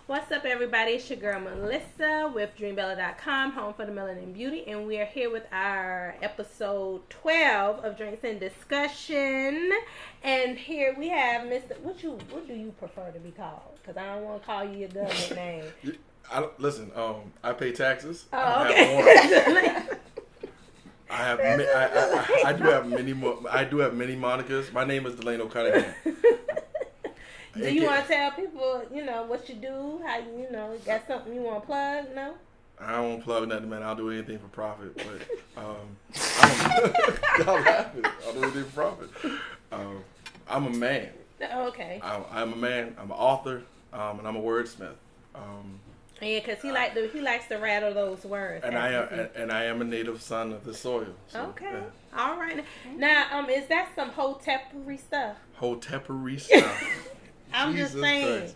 What's up, everybody? It's your girl Melissa with Dreambella.com, home for the melanin beauty, and we are here with our episode 12 of Drinks and Discussion. And here we have Mr. What do you prefer to be called? Because I don't want to call you your government name. Listen, I pay taxes. Oh, okay. I do have many monikers. My name is Delano Cunningham. Do you want to tell people, what you do? How you got something you want to plug? No. I don't want to plug nothing, man. I'll do anything for profit. But y'all laughing. I'll do anything for profit. I'm a man. Okay. I'm a man. I'm an author, and I'm a wordsmith. Yeah, because he likes to rattle those words. And I am a native son of the soil. So, okay. Yeah. All right. Now, is that some hotepery stuff? Hotepery stuff. I'm just saying,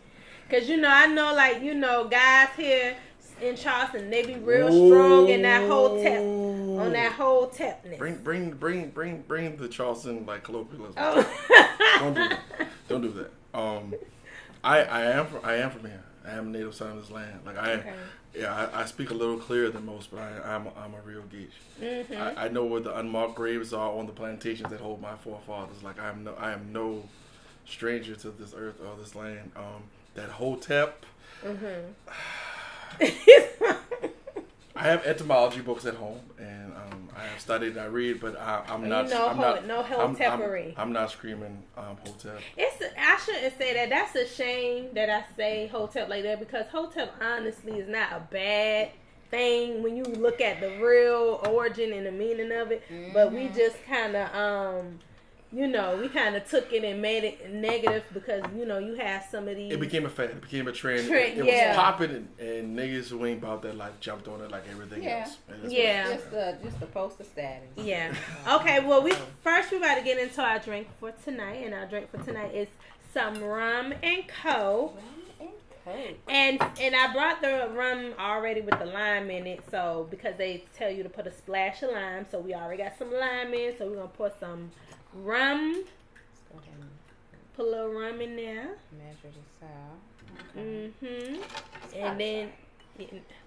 because I know guys here in Charleston, they be real strong in that on that hotepness. Bring the Charleston colloquialism. Oh. Don't do that. I am from here. I am a native son of this land. I speak a little clearer than most, but I'm a real geech. Mm-hmm. I know where the unmarked graves are on the plantations that hold my forefathers. I am no stranger to this earth or this land. That Hotep. Mm-hmm. I have etymology books at home, and I have studied and I read, but I'm not. No hotepery. I'm not screaming Hotep. I shouldn't say that. That's a shame that I say Hotep like that, because Hotep honestly is not a bad thing when you look at the real origin and the meaning of it. Mm-hmm. But we just kind of we kind of took it and made it negative because, you have some of these. It became a fad. It became a trend. It was popping, and niggas who ain't about that life jumped on it like everything else. Yeah. Just the poster status. Yeah. Okay, well, we about to get into our drink for tonight, and our drink for tonight is some rum and coke. And I brought the rum already with the lime in it, so because they tell you to put a splash of lime, so we already got some lime in, so we're going to put some rum. Put a little rum in there. Measure this out. Okay. Mm-hmm. And then,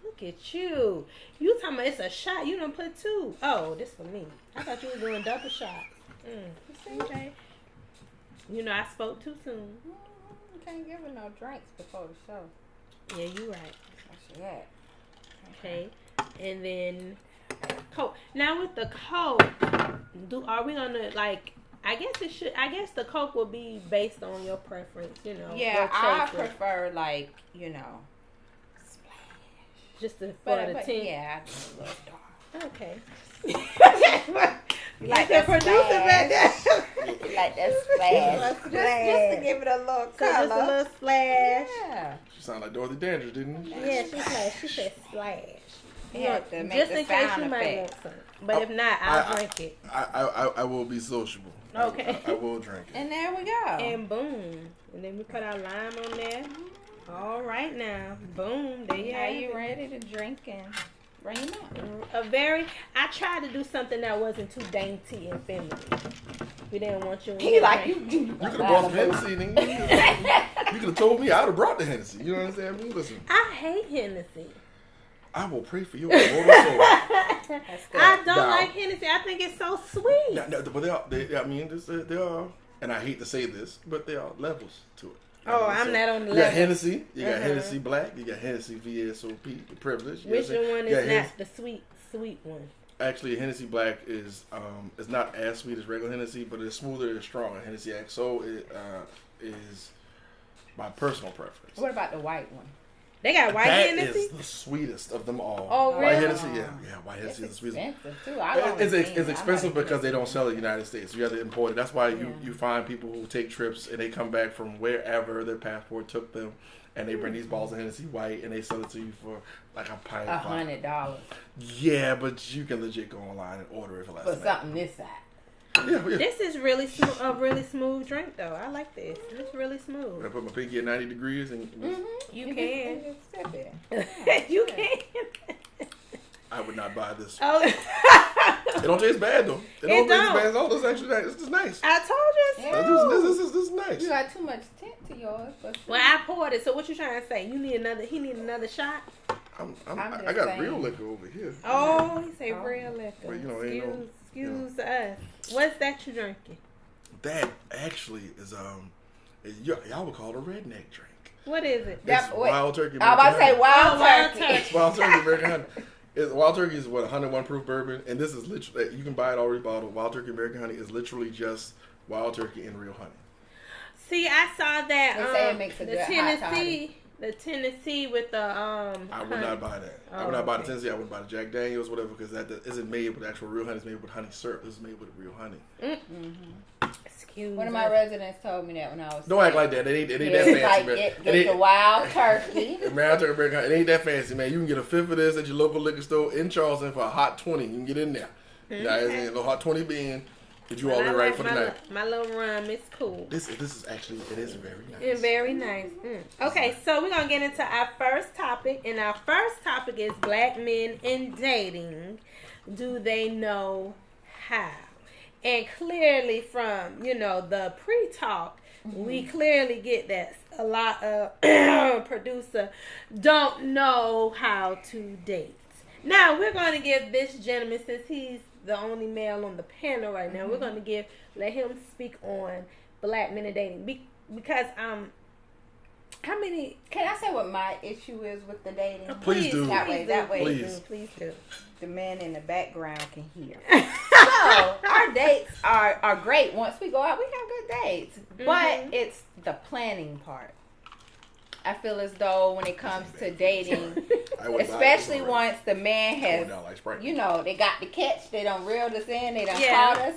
look at you. You talking about it's a shot. You done put two. Oh, this for me. I thought you were doing double shots. Okay. I spoke too soon. You can't give her no drinks before the show. Yeah, you right. What's she at? Okay. And then Coke. Now with the Coke, are we gonna I guess the Coke will be based on your preference, Yeah, I prefer splash. Just for the tint. Yeah, I just a little dark. Okay. like the producer back there. Like that splash. Just to give it a little color. Just a little splash. Yeah. She sounded like Dorothy Dandridge, didn't she? Yeah, she said splash. Just in case you might want some. But if not, I'll drink it. I will be sociable. Okay. I will drink it. And there we go. And boom. And then we put our lime on there. All right now. Boom. There you Are have you it. ready to drink and bring them up? I tried to do something that wasn't too dainty and feminine. We didn't want you. You could have brought some Hennessy. You could have told me. I would have brought the Hennessy. You know what I'm saying? Listen. I hate Hennessy. I will pray for your immortal soul. I don't like Hennessy. I think it's so sweet. No, but there are, and I hate to say this, but there are levels to it. Oh, I'm not on the level. You got Hennessy, you got Hennessy Black, you got Hennessy VSOP, the privilege. Which one is not the sweet one? Actually, Hennessy Black is not as sweet as regular Hennessy, but it's smoother and stronger. Hennessy XO is my personal preference. What about the white one? They got white Hennessy? That is the sweetest of them all. Oh, really? White Hennessy, yeah, white Hennessy is the sweetest. It's expensive because they don't sell it in the United States. You have to import it. That's why you find people who take trips and they come back from wherever their passport took them, and they bring these bottles of Hennessy white and they sell it to you for like a pint. $100. Yeah, but you can legit go online and order it for less. For something this size. Yeah. This is really a really smooth drink, though. I like this. It's really smooth. I put my pinky at 90 degrees and you can. It. You can. I would not buy this. Oh. It don't taste bad though. It don't taste bad at all. It's actually nice. It's just nice. I told you. This is nice. You got too much tint to yours. Well, I poured it. So what you trying to say? You need another? He need another shot? I got real liquor over here. Oh, he say real liquor. But, you know, excuse us. What's that you drinking? That actually is y'all would call it a redneck drink. What is it? It's wild turkey. I was about to say wild turkey. It's wild turkey American honey. Wild turkey is 101 proof bourbon, and this is literally, you can buy it already bottled. Wild turkey American honey is literally just wild turkey and real honey. See, I saw that. They say it makes a good hot toddy. The Tennessee with the I would not buy that. I would not buy the Tennessee. I would buy the Jack Daniels, whatever, because that isn't made with actual real honey. It's made with honey syrup. This is made with real honey. Mm-hmm. Excuse One of my residents told me that when I was. Don't act like that. It ain't that fancy, like man. It ain't the wild turkey. Wild turkey American honey. It ain't that fancy, man. You can get a fifth of this at your local liquor store in Charleston for a hot 20. You can get in there. Okay. Now, it's a little hot 20 bean. Get you all the way right for the night. My little rum is cool. This is actually, it is very nice. It's very nice. Okay, so we're going to get into our first topic. And our first topic is black men in dating. Do they know how? And clearly from, the pre-talk, we clearly get that a lot of producer don't know how to date. Now, we're going to give this gentleman, since he's the only male on the panel right now, we're going to let him speak on black men and dating. Because, how many... Can I say what my issue is with the dating? Please do. That way. Please do. The man in the background can hear. So, our dates are great. Once we go out, we have good dates. But it's the planning part. I feel as though when it comes to dating, especially once the man has, they got the catch, they done reeled us in, they done caught us.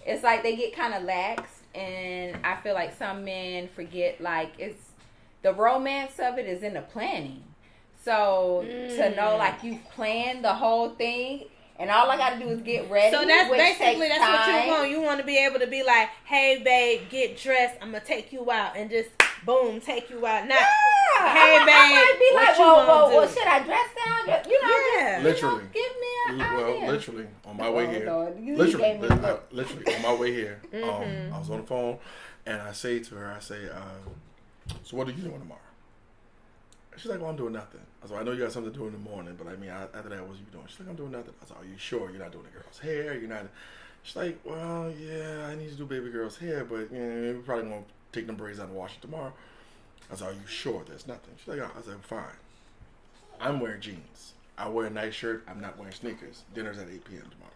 It's like they get kind of lax, and I feel like some men forget, like, it's the romance of it is in the planning. So to know, like, you've planned the whole thing, and all I got to do is get ready. So that's basically what you want. You want to be able to be like, hey, babe, get dressed. I'm going to take you out, and just boom, take you out. Now, hey, babe, I might be like, well, should I dress down? Just, literally. Give me an idea. Literally, on my way here. Literally, on my way here. I was on the phone, and I say to her, so what are you doing tomorrow? She's like, well, I'm doing nothing. I was like, I know you got something to do in the morning, but I mean, after that, what are you doing? She's like, I'm doing nothing. I was like, are you sure you're not doing the girl's hair? You're not. She's like, well, yeah, I need to do baby girl's hair, but we're probably going to take them braids out and wash it tomorrow. I was like, are you sure there's nothing? She's like, I was like, fine. I'm wearing jeans. I wear a nice shirt. I'm not wearing sneakers. Dinner's at 8 p.m. tomorrow.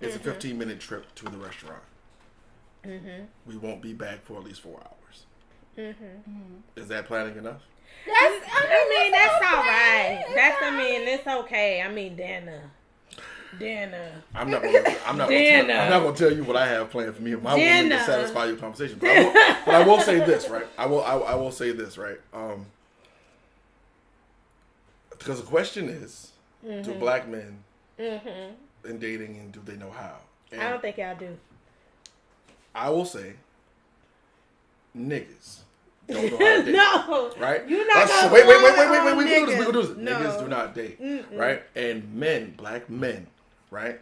It's a 15-minute trip to the restaurant. We won't be back for at least 4 hours. Is that planning enough? That's all right. It's okay. I mean, dinner. I'm not gonna tell you what I have planned for me and my woman to satisfy your conversation. But I will say this, right? I will say this, right? Because the question is, do black men in dating, and do they know how? And I don't think y'all do. I will say, niggas don't know how to date. No, right? You're not gonna wait. We can do this. No. Niggas do not date, right? And men, black men, right?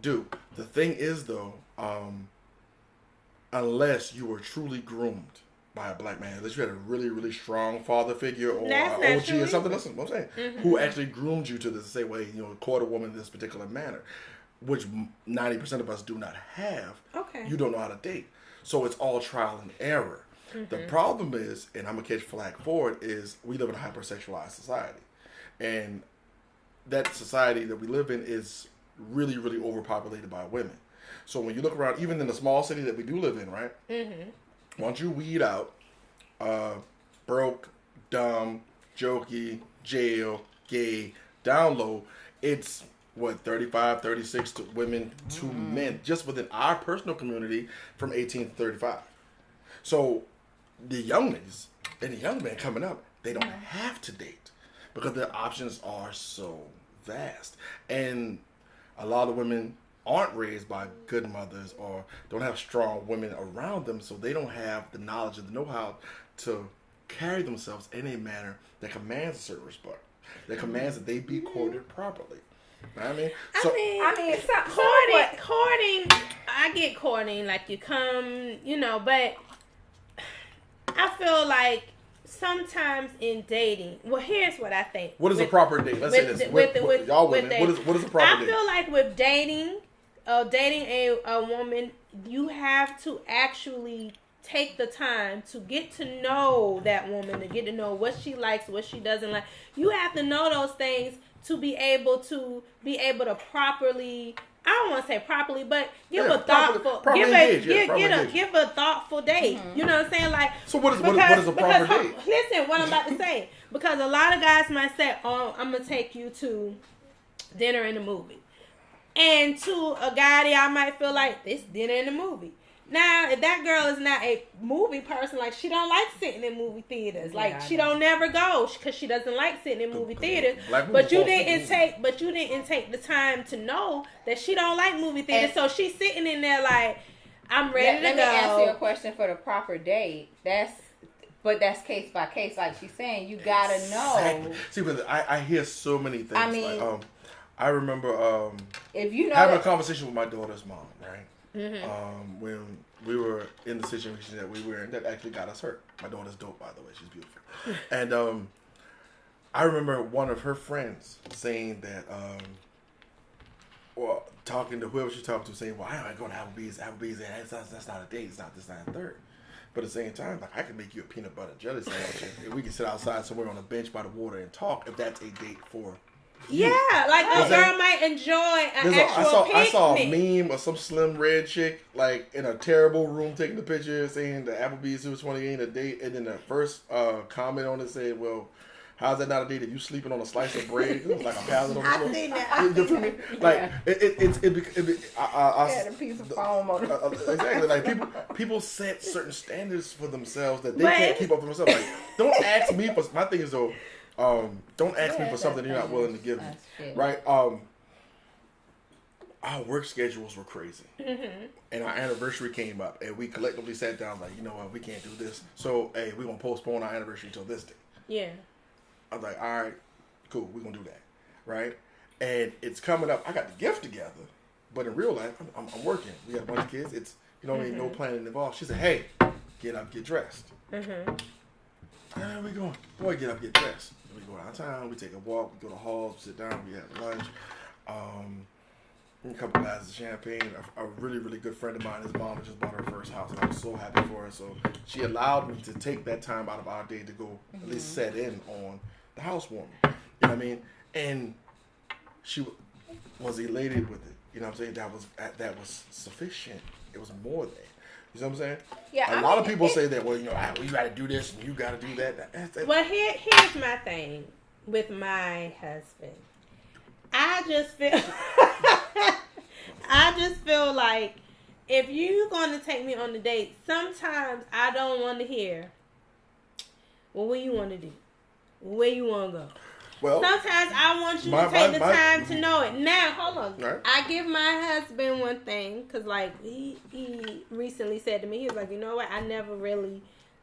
Do. The thing is, though, unless you were truly groomed by a black man, unless you had a really, really strong father figure or OG or something, listen, what I'm saying, who actually groomed you to this, say, well, court a woman in this particular manner, which 90% of us do not have. Okay. You don't know how to date. So it's all trial and error. The problem is, and I'm going to catch flack for it, is we live in a hypersexualized society. And that society that we live in is really, really overpopulated by women. So when you look around, even in the small city that we do live in, right? Once you weed out broke, dumb, jokey, jail, gay, down low, it's 35, 36 to women to men, just within our personal community from 18 to 35. So the young niggas and the young men coming up, they don't have to date because their options are so vast. And a lot of women aren't raised by good mothers or don't have strong women around them, so they don't have the knowledge and the know-how to carry themselves in a manner that commands a certain respect, that commands that they be courted properly. You know what I mean? So, it's not courting. I get courting, like you come, but I feel like sometimes in dating, well, here's what I think. What is a proper date? Let's say this. Y'all women, what is a proper date? I feel like with dating a woman, you have to actually take the time to get to know that woman, to get to know what she likes, what she doesn't like. You have to know those things to be able to properly, I don't want to say properly, but give a thoughtful date. Mm-hmm. You know what I'm saying? Like, so what is a proper date? Listen, what I'm about to say, because a lot of guys might say, "Oh, I'm gonna take you to dinner and a movie," and to a guy, I might feel like this dinner and a movie. Now, if that girl is not a movie person, like she don't like sitting in movie theaters, like she don't never go because she doesn't like sitting in movie theaters. But you didn't take the time to know that she don't like movie theaters, so she's sitting in there like, I'm ready to go. Let me answer your question for the proper date. But that's case by case, like she's saying. You gotta know. Exactly. See, but I hear so many things. I mean, like, I remember if you know having a conversation with my daughter's mom, right? Mm-hmm. When we were in the situation that we were in, that actually got us hurt. My daughter's dope, by the way. She's beautiful. And I remember one of her friends saying that, or talking to whoever she talked to, saying, "Well, I ain't going to Applebee's. That's not a date. It's not this, that, and third." But at the same time, like, I can make you a peanut butter and jelly sandwich, and we can sit outside somewhere on a bench by the water and talk if that's a date for. Yeah, like a girl might enjoy an actual picnic. I saw a meme of some slim red chick like in a terrible room taking the picture saying the Applebee's Super 20 ain't a date, and then the first comment on it said, "Well, how's that not a date if you sleeping on a slice of bread?" It was like a pallet on the floor. I seen that. You feel me? Like I had a piece of foam on it. Exactly. Like people set certain standards for themselves that they can't keep up for themselves. Like, don't ask me for my thing is though. Don't ask me for something you're not willing to give me, right? Our work schedules were crazy, and our anniversary came up, and we collectively sat down like, you know what, we can't do this, so hey, we're gonna postpone our anniversary until this day. Yeah. I was like, all right, cool, we're gonna do that, right? And it's coming up. I got the gift together, but in real life, I'm working. We got a bunch of kids. It's ain't no planning involved. She said, hey, get up, get dressed. Where we going? Boy, get up, get dressed. We go downtown, we take a walk, we go to halls, we sit down, we have lunch, a couple glasses of champagne. A really, really good friend of mine, his mom had just bought her first house, and I was so happy for her. So she allowed me to take that time out of our day to go at least set in on the housewarming. You know what I mean? And she was elated with it. You know what I'm saying? That was sufficient. It was more than. You know what I'm saying? Yeah. A lot of people say that, well, you got to do this and you got to do that. Well, here's my thing with my husband. I just feel like if you're going to take me on a date, sometimes I don't want to hear, well, what you want to do? Where you want to go? Well, sometimes I want you to take the time to know it. Now, hold on. Right. I give my husband one thing because, like, he recently said to me, he was like, you know what? I never really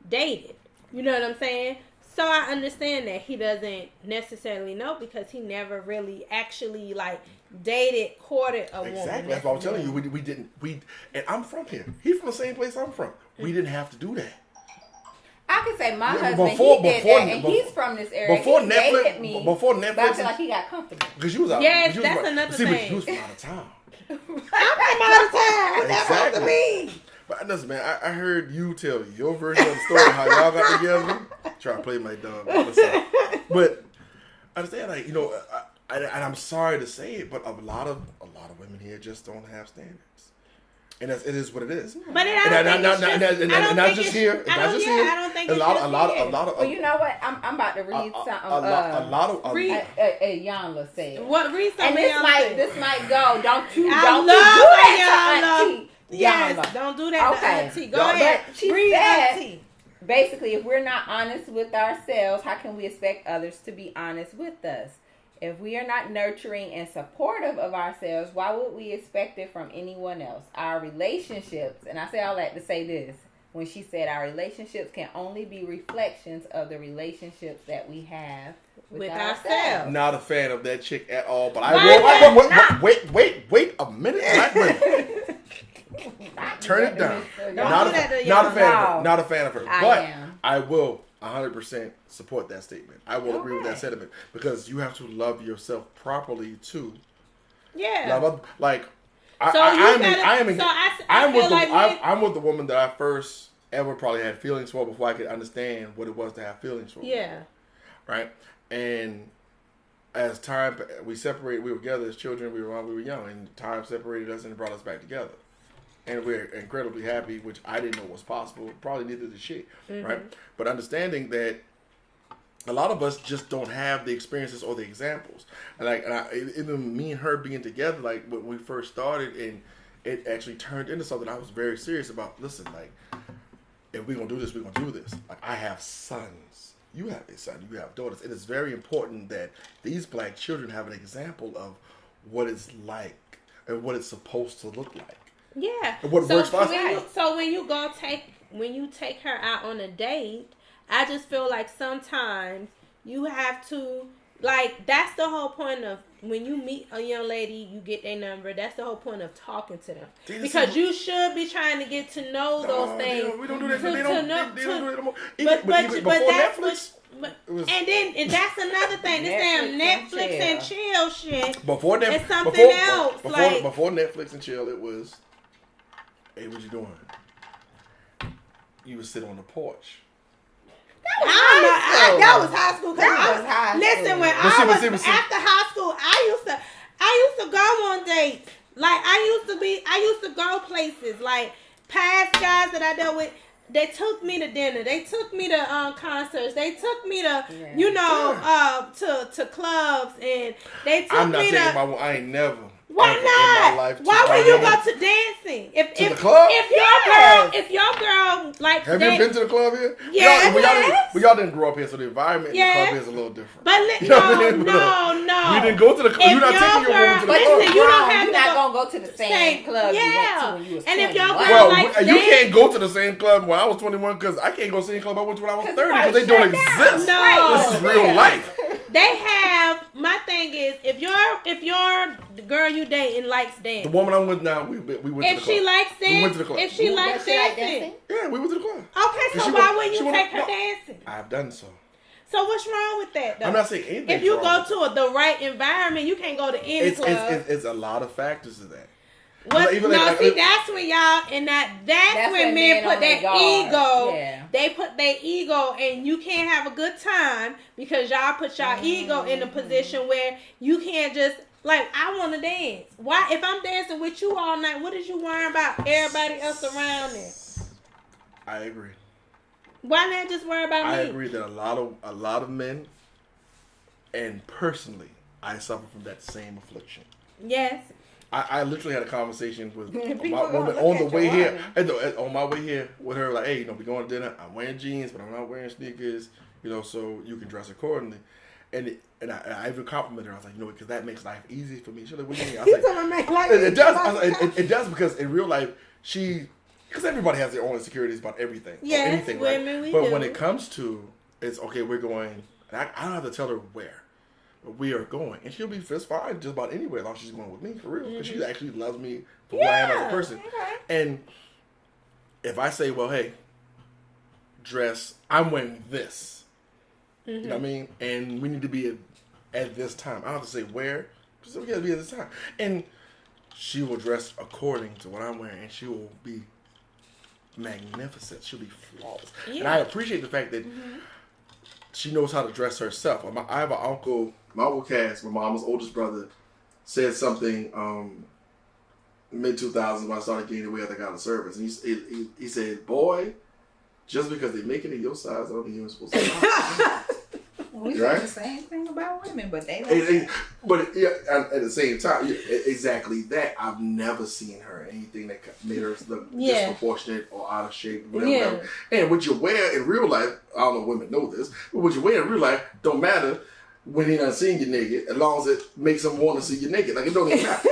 dated. You know what I'm saying? So I understand that he doesn't necessarily know because he never really actually, like, courted a woman. Exactly. That's what I'm telling you. We didn't. And I'm from here. He's from the same place I'm from. We didn't have to do that. I can say my husband, he did that, and he's from this area. Before Netflix, but I feel like he got comfortable. Because you was out. Yes, that's another thing. But you was from out of town. I'm from out of town. What's that supposed to mean? But listen, man, I heard you tell your version of the story, how y'all got together. Try to play my dog. But I understand, like, you know, and I'm sorry to say it, but a lot of women here just don't have standards. And it is what it is. But not just here. I don't think it's a lot of. Well, you know what? I'm about to read something. A lot of. Yanla said. What read something? And this might go. Don't you do that to Auntie. Yes, Yanla. Don't do that to Auntie. Go ahead. But she said, basically, if we're not honest with ourselves, how can we expect others to be honest with us? If we are not nurturing and supportive of ourselves, why would we expect it from anyone else? Our relationships, and I say all that to say this, when she said our relationships can only be reflections of the relationships that we have with ourselves. Not a fan of that chick at all, but I will. Wait a minute. Turn it down. Not a fan of her. But I will 100% support that statement. I will agree with that sentiment because you have to love yourself properly too. Yeah. I'm with the woman that I first ever probably had feelings for before I could understand what it was to have feelings for. Yeah. Right? And as time we separated, we were together as children. We were young, and time separated us and brought us back together. And we're incredibly happy, which I didn't know was possible. Probably neither did she, right? But understanding that a lot of us just don't have the experiences or the examples. Even me and her being together, like when we first started, and it actually turned into something I was very serious about. Listen, like if we're gonna do this, we're gonna do this. Like I have sons. You have a son, you have daughters. It is very important that these black children have an example of what it's like and what it's supposed to look like. Yeah. And what works for us. So when you take her out on a date, I just feel like sometimes you have to, like, that's the whole point of when you meet a young lady, you get their number. That's the whole point of talking to them. Because you should be trying to get to know those things. We don't do that. They don't do it anymore. And that's another thing. This damn Netflix and chill shit. Before that, it's something else. Before Netflix and chill, it was, hey, what you doing? You would sit on the porch. That was high school. Listen, when after high school, I used to go on dates. Like I used to go places. Like past guys that I dealt with, they took me to dinner. They took me to concerts. They took me to to clubs, and they took me to. I ain't never. Why not? Why would you go to dancing? To the club? If your girl likes have you been to the club here? Yes. Y'all didn't grow up here, so the environment in the club here is a little different. But no. You didn't go to the club. You're not taking your woman to the club. Listen, you're not gonna go to the same club you went to when you was 21. And if your girl likes you can't go to the same club when I was 21 because I can't go to the same club I went to when I was 30 because they don't exist. No. This is real life. They have. My thing is, if the girl you dating likes dancing, the woman I'm with now, we went to the club. If she likes dancing, we went to the club. If she likes dancing, yeah, we went to the club. Okay, so why wouldn't you take her dancing? I've done so. So what's wrong with that, though? I'm not saying anything. If you go to the right environment, you can't go to any club. It's a lot of factors to that. That's when y'all and that's when men put their ego. Yeah. They put their ego, and you can't have a good time because y'all put y'all ego in a position where you can't just like, I want to dance. Why? If I'm dancing with you all night, what is you worrying about everybody else around there? I agree. Why not just worry about me? I agree that a lot of men, and personally, I suffer from that same affliction. Yes. I literally had a conversation with my woman on the way here. On my way here with her, like, hey, we going to dinner. I'm wearing jeans, but I'm not wearing sneakers. So you can dress accordingly. And I even complimented her. I was like, because that makes life easy for me. She's like, what do you mean? I was like, it does. It does because in real life, because everybody has their own insecurities about everything. Yes, anything, women, right? But when it comes to, it's okay, we're going, I don't have to tell her where. We are going, and she'll be just fine just about anywhere as long as she's going with me for real, because she actually loves me for who I am as a person. Okay. And if I say, well, hey, dress, I'm wearing this, you know what I mean, and we need to be at this time. I don't have to say where, so we got to be at this time, and she will dress according to what I'm wearing, and she will be magnificent. She'll be flawless, and I appreciate the fact that. She knows how to dress herself. I have an uncle, my uncle Cass, my mama's oldest brother, said something mid-2000s when I started getting away after I got out of service. And he said, boy, just because they make it in your size, I don't think you're supposed to lie. We say the same thing about women, but they don't. But at the same time, exactly that. I've never seen her anything that made her look disproportionate or out of shape, whatever. And what you wear in real life, I don't know if women know this, but what you wear in real life don't matter when he done seen you naked, as long as it makes him want to see you naked. Like, it don't even matter.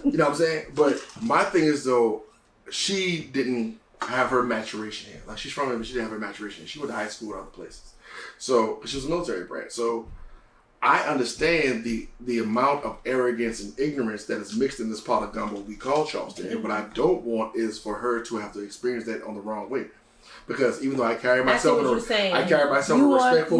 You know what I'm saying? But my thing is, though, she didn't have her maturation here. Like, she's from here, but she didn't have her maturation here. She went to high school and other places. So, she was a military brat. So, I understand the amount of arrogance and ignorance that is mixed in this pot of gumbo we call Charleston. And what I don't want is for her to have to experience that on the wrong way. Because even though I carry myself in a respectful you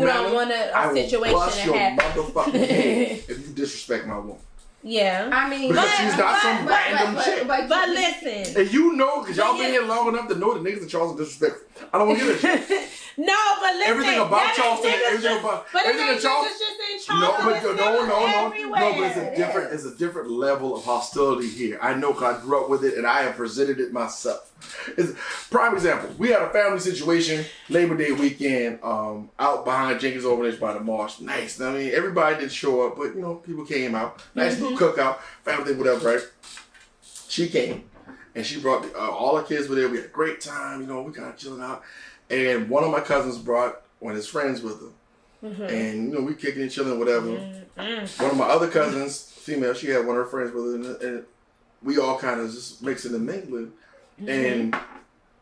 manner, don't want I will bust your motherfucking head if you disrespect my woman. Yeah, I mean, because she's not some random chick. But listen, and you know, because y'all been here long enough to know the niggas in Charleston disrespectful. I don't want to hear that shit. No, but listen, everything about Charleston, everything in Charleston. No, but it's a different level of hostility here. I know because I grew up with it and I have presented it myself. It's prime example. We had a family situation Labor Day weekend out behind Jenkins Overage by the marsh. Nice. I mean, everybody didn't show up, but you know, people came out. Nice little cookout, family thing, whatever. Right? She came and she brought all her kids were there. We had a great time. You know, we kind of chilling out. And one of my cousins brought one of his friends with her. And, you know, we kicking and chilling, whatever. One of my other cousins, female, she had one of her friends with her. And we all kind of just mixing and mingling. And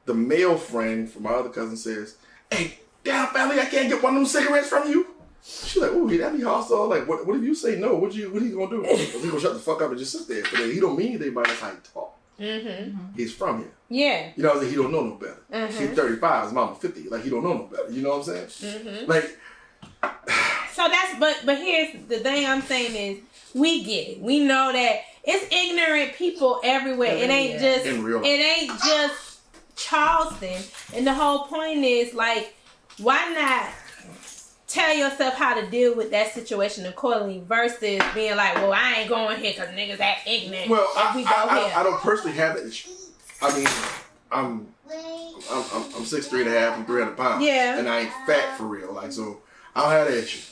the male friend from my other cousin says, "Hey, damn family, I can't get one of them cigarettes from you." She's like, "Ooh, that'd be hostile. Like, what if you say no? What are you gonna do? He gonna shut the fuck up and just sit there? But he don't mean anything by that's how he talk. He's from here. Yeah. You know what I'm saying? He don't know no better. He's 35, his mama 50. Like, he don't know no better. You know what I'm saying? Like, so that's, but here's the thing I'm saying is, we get it. We know that it's ignorant people everywhere. It ain't just Charleston. And the whole point is, like, why not tell yourself how to deal with that situation accordingly versus being like, well, I ain't going here because niggas act ignorant. Well, I don't personally have that issue. I mean, I'm 6'3.5" and 300 pounds. Yeah. And I ain't fat for real. Like, so I don't have that issue.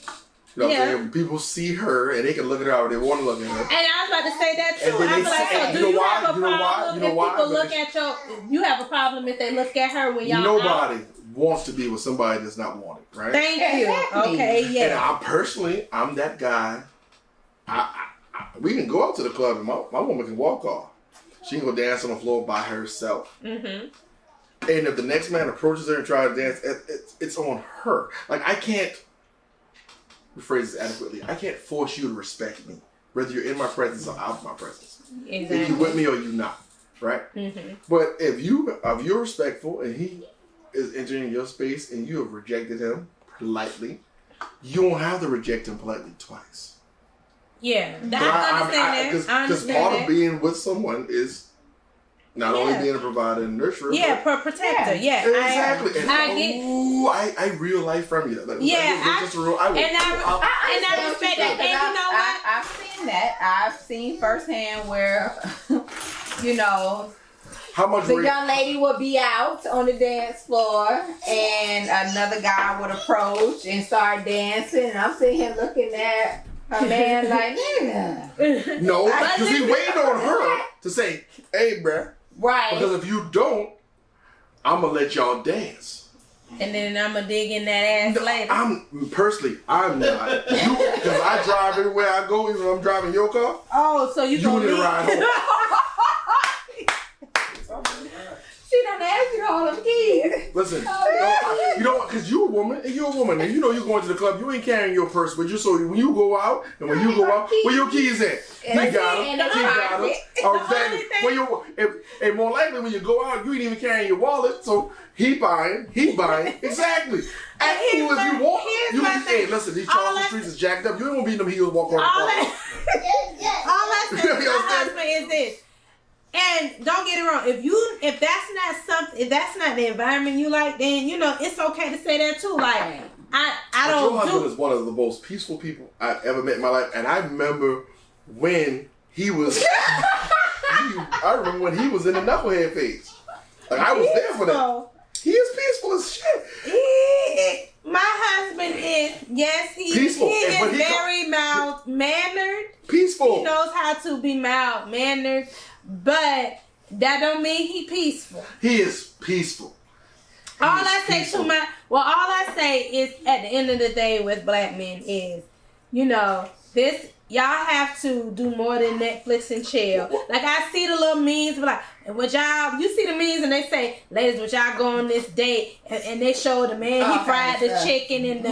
You know what I'm saying? When people see her and they can look at her how they want to look at her. And I was about to say that too. I was like, so do you have a problem if people look at you have a problem if they look at her when y'all Nobody wants to be with somebody that's not wanted, right? Thank you. Okay, yeah. And I'm that guy. We can go out to the club and my woman can walk off. She can go dance on the floor by herself. And if the next man approaches her and tries to dance, it's on her. Like, I can't rephrase this adequately. I can't force you to respect me, whether you're in my presence or out of my presence. Exactly. If you're with me or you're not, right? But if you're respectful and he is entering your space and you have rejected him politely, you don't have to reject him politely twice. Yeah, I understand that. Because part of being with someone is not only being a provider and nurturer. Yeah, protector. Yeah, exactly. I real life from you. Like, I respect that. And you know what? I've seen that. I've seen firsthand where, you know, the young lady would be out on the dance floor and another guy would approach and start dancing. And I'm sitting here looking at her man like, nigga. No, because he waiting on her to say, hey, bruh. Right. Because if you don't, I'm going to let y'all dance. And then I'm going to dig in that ass later. I'm not. Because I drive everywhere I go, even when I'm driving your car. Oh, so you need to ride home. She done asked you to hold them kids. Listen, you know what? Because you're a woman, and you know you're going to the club. You ain't carrying your purse with you, so when you go out, where your keys at? He got them. And more likely when you go out, you ain't even carrying your wallet, so he buying. Exactly. As cool as you want. Hey, listen, these Charleston streets is jacked up. You ain't gonna be in them heels walking around the park. All I say to my husband is this. And don't get it wrong. If that's not the environment you like, then you know it's okay to say that too. Like Your husband is one of the most peaceful people I've ever met in my life, and I remember when he was. I remember when he was in the knucklehead phase. Like I was there for that. He is peaceful as shit. My husband is peaceful. He is very mild mannered. Peaceful. He knows how to be mild mannered. But that don't mean he peaceful. He is peaceful. All I say is at the end of the day with black men is, you know, y'all have to do more than Netflix and chill. Like I see the little memes, like, you see the memes and they say, ladies, would y'all go on this date? And they show the man, he fried the chicken and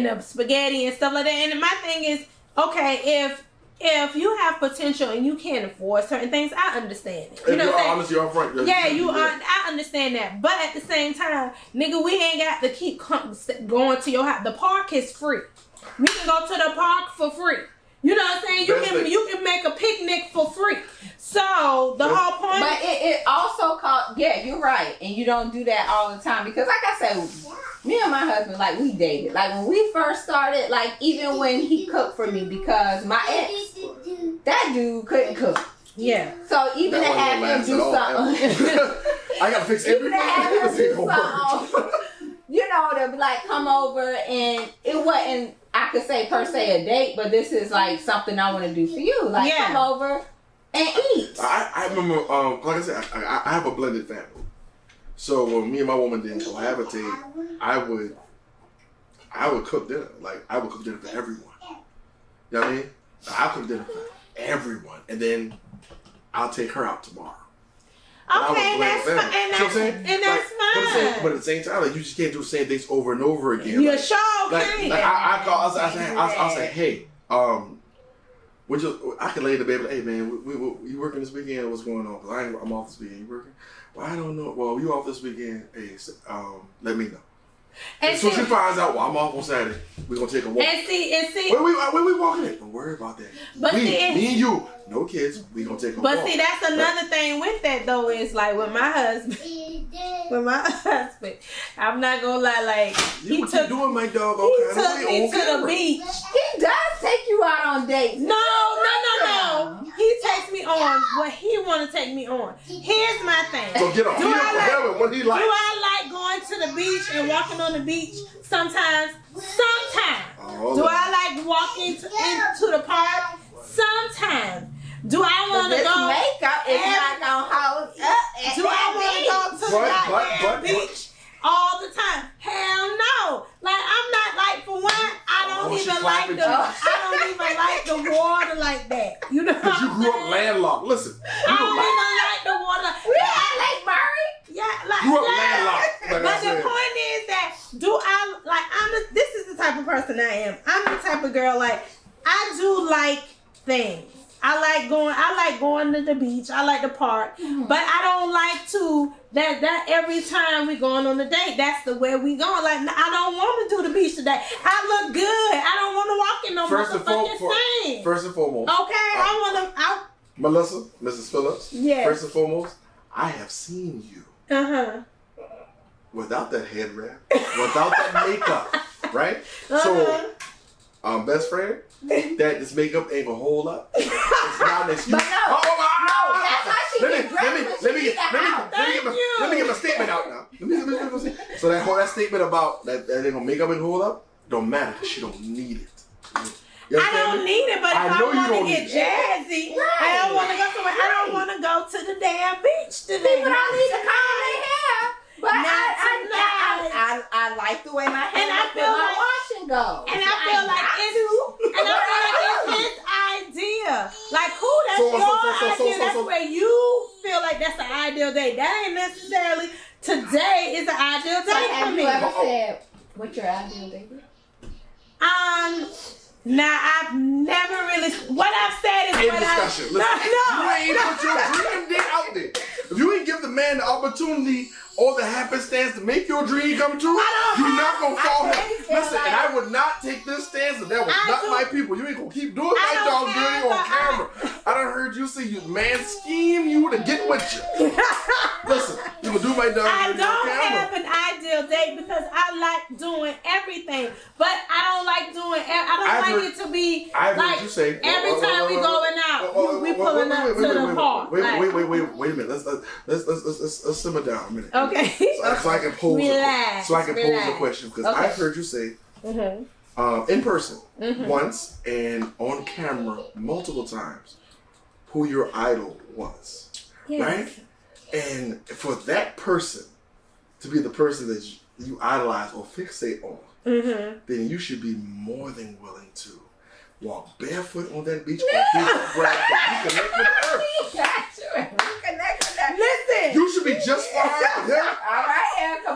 the spaghetti and stuff like that. And my thing is, okay, if if you have potential and you can't afford certain things, I understand it. You know what I'm saying? You're upfront. Yeah, you are. I understand that. But at the same time, nigga, we ain't got to keep going to your house. The park is free. We can go to the park for free. You know what I'm saying? You can make a picnic for free. So the whole point. But it also called. Yeah, you're right, and you don't do that all the time because, like I said, me and my husband, like, we dated. Like, when we first started, like, even when he cooked for me, because my ex, that dude couldn't cook. Yeah. So even to have him do something, I gotta fix everything. Even to have him do something, you know, to like come over, and it wasn't, I could say per se a date, but this is like something I want to do for you. Like, come over and eat. I remember, like I said, I have a blended family. So when me and my woman didn't cohabitate, I would cook dinner. Like, I would cook dinner for everyone. You know what I mean? I cook dinner for everyone, and then I'll take her out tomorrow. Okay, that's fine. And that's fine. But at the same time, like, you just can't do the same things over and over again. You like, sure can. Like, I'll say, hey, I can lay in the bed, like, hey man, you working this weekend? What's going on? Cause I'm off this weekend. You working? Well, I don't know. Well, you off this weekend? Hey, let me know. And so she finds out, well, I'm off on Saturday. We're gonna take a walk. And see. Where we walking at? Don't worry about that. But me and you, no kids. We gonna take a walk. But see, that's another thing with that though. Is like with my husband. I'm not gonna lie. Like, he took doing my dog. He took me to the beach. He does take you out on dates. No. He takes me on what he want to take me on. Here's my thing. So get a feel for heaven. What he like? Do I like going to the beach and walking on the beach? Sometimes. Oh, do I like walking into the park? Sometimes. Do I want to go? Makeup is not gonna hold up. Do I want to go to the beach all the time? Hell no. Like, I'm not like, for one, I don't even like the water like that. You know what I'm saying? You grew up landlocked. Listen. I don't even like the water. We had Lake Murray. Yeah, like, grew up landlocked. But the point is that, this is the type of person I am. I'm the type of girl, like, I do like things. I like going to the beach. I like the park. Mm-hmm. But I don't like to that every time we going on a date, that's the way we going. Like, I don't want to do the beach today. I look good. I don't want to walk in no motherfucking sand. First and foremost. Okay, Melissa, Mrs. Phillips. Yes. First and foremost, I have seen you. Uh-huh. Without that head wrap, without that makeup, right? So, best friend, that this makeup ain't gonna hold up. It's not an excuse. But no, that's how she gets dressed. Let me get my statement out now. So that statement about that ain't gonna makeup ain't hold up don't matter because she don't need it. I don't need it, but if I want to get jazzy, I don't want to go somewhere. I don't want to go to the damn beach today. People don't need to comb their hair. But I like the way my hair and I feel like washing goes. And I feel like it's his idea. Like, cool, that's your idea. That's where you feel like that's the ideal day. That ain't necessarily today is the ideal day for me. Have you ever said what your ideal day is? Now, I've never really. What I've said is what discussion. You ain't put your dream day out there. If you ain't give the man the opportunity or the happenstance to make your dream come true, you're not gonna fall him. Listen, and I would not take this stance if that was not my people. You ain't gonna keep doing my dog dirty on camera. I done heard you say you man scheme you to get with you. Listen, you gonna do my dog dirty on camera. I don't have an ideal date because I like doing everything, but I don't like doing. I don't like it to be like you say, every time we going out, we pulling up to the park. Wait a minute. Let's simmer down a minute. Okay. So I can pose a question because I've heard you say in person once and on camera multiple times who your idol was, right? And for that person to be the person that you idolize or fixate on, then you should be more than willing to walk barefoot on that beach or pick up grass and reconnect with the earth. Listen. You should be just fine with him. All right, Erica,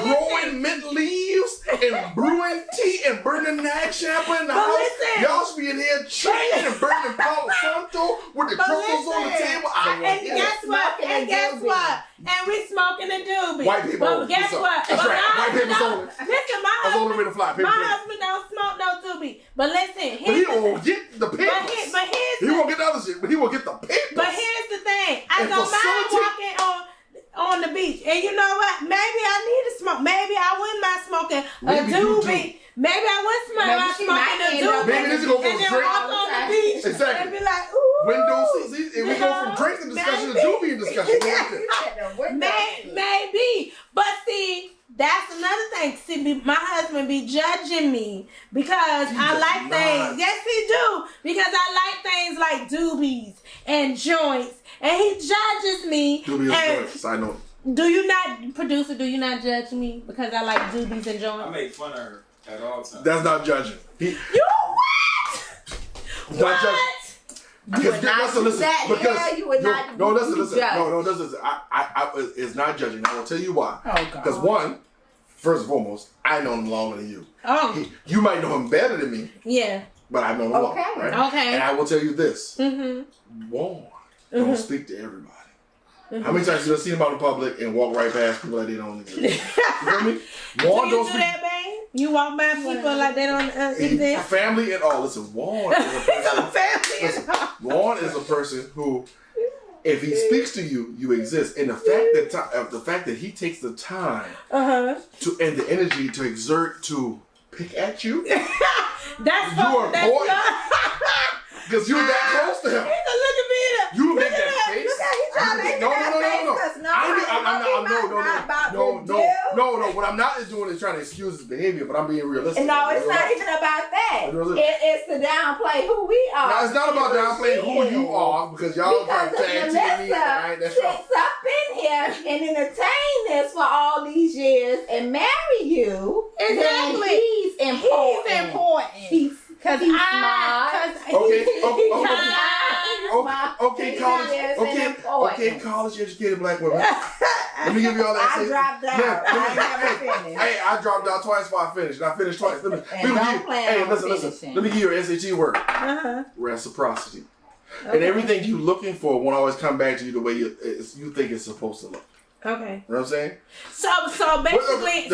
growing mint leaves and brewing tea and burning nag shampoo in the house. Listen. Y'all should be in here chilling and burning Palo Santo with the crystals on the table. And guess what? And we smoking a doobie. White people. But guess what? That's right. White people's only. Listen, That's the only way to fly. my husband don't smoke no doobie. But listen, but he won't get the papers. He won't get the other shit, but he will get the papers. But here's the thing. I don't mind walking on the beach. And you know what? Maybe I need to smoke. Maybe I wouldn't mind smoking a doobie. Maybe I would smoking a doobie. Maybe this is go from and then drink. walk on the beach. Exactly. And be like, ooh. Window seats. And we go from drinking discussion to doobie discussion. Maybe. But see, that's another thing. See, my husband be judging me because I like things. Yes, he do. Because I like things like doobies and joints. And he judges me. Doobies and joints. Side note. Do you not, producer, do you not judge me because I like doobies and joints? I make fun of her at all times. That's not judging. You what? Not judging. You would not do that. Because You would not. No, listen. No, listen. I it's not judging. I will tell you why. Oh God. Because one, first and foremost, I know him longer than you. Oh. You might know him better than me. Yeah. But I know him longer. Right? Okay. And I will tell you this. Warn. Don't speak to everybody. How many times you seen him out in public and walk right past people like they don't exist? You feel me? Warn, do you do that, babe? You walk by people like they don't exist? Family and all. Listen, Warn is a person. Warn is a person who, if he speaks to you, you exist. And the fact that he takes the time to and the energy to exert to pick at you, that's you are important. Because you're that close to him. You make that face. No. What I'm not doing is trying to excuse his behavior, but I'm being realistic. No, it's not even about that. It's to downplay who we are. No, it's not about downplaying who you are because y'all trying to tag team me. Sits up in here and entertain this for all these years and marry you. Exactly. He's important. He's smart. Okay, college educated black women. Let me give you all that. I dropped out. I never finished. Hey, I dropped out twice before I finished. And I finished twice. Listen. Let me give you an SAT word. Reciprocity. And everything you're looking for won't always come back to you the way you think it's supposed to look. Okay. You know what I'm saying? So basically,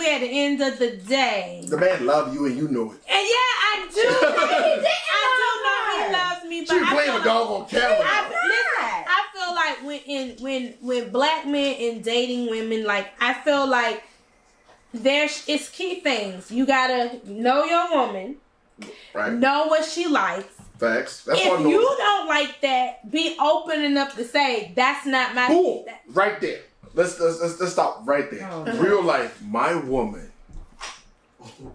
at the end of the day, the man loves you and you know it. And yeah, I do. I do know he loves me. But she playing with dog on camera. I feel like when black men in dating women, like I feel like it's key things. You gotta know your woman, right? Know what she likes. Facts. That's if you don't like that, be open enough to say that's not my. Boom. Right there. Let's stop right there. Real life, my woman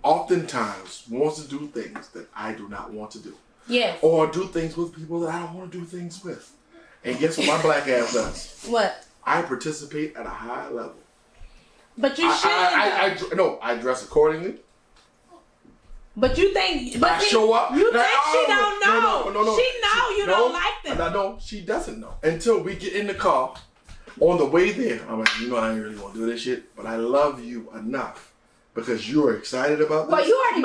oftentimes wants to do things that I do not want to do. Yes. Or do things with people that I don't want to do things with. And guess what my black ass does? What? I participate at a high level. But you shouldn't. I dress accordingly. But you think, I show up. You think she don't know? No. She know you don't like them. I know she doesn't know until we get in the car. On the way there, I'm like, I ain't really want to do this shit, but I love you enough because you're excited about this. But you already.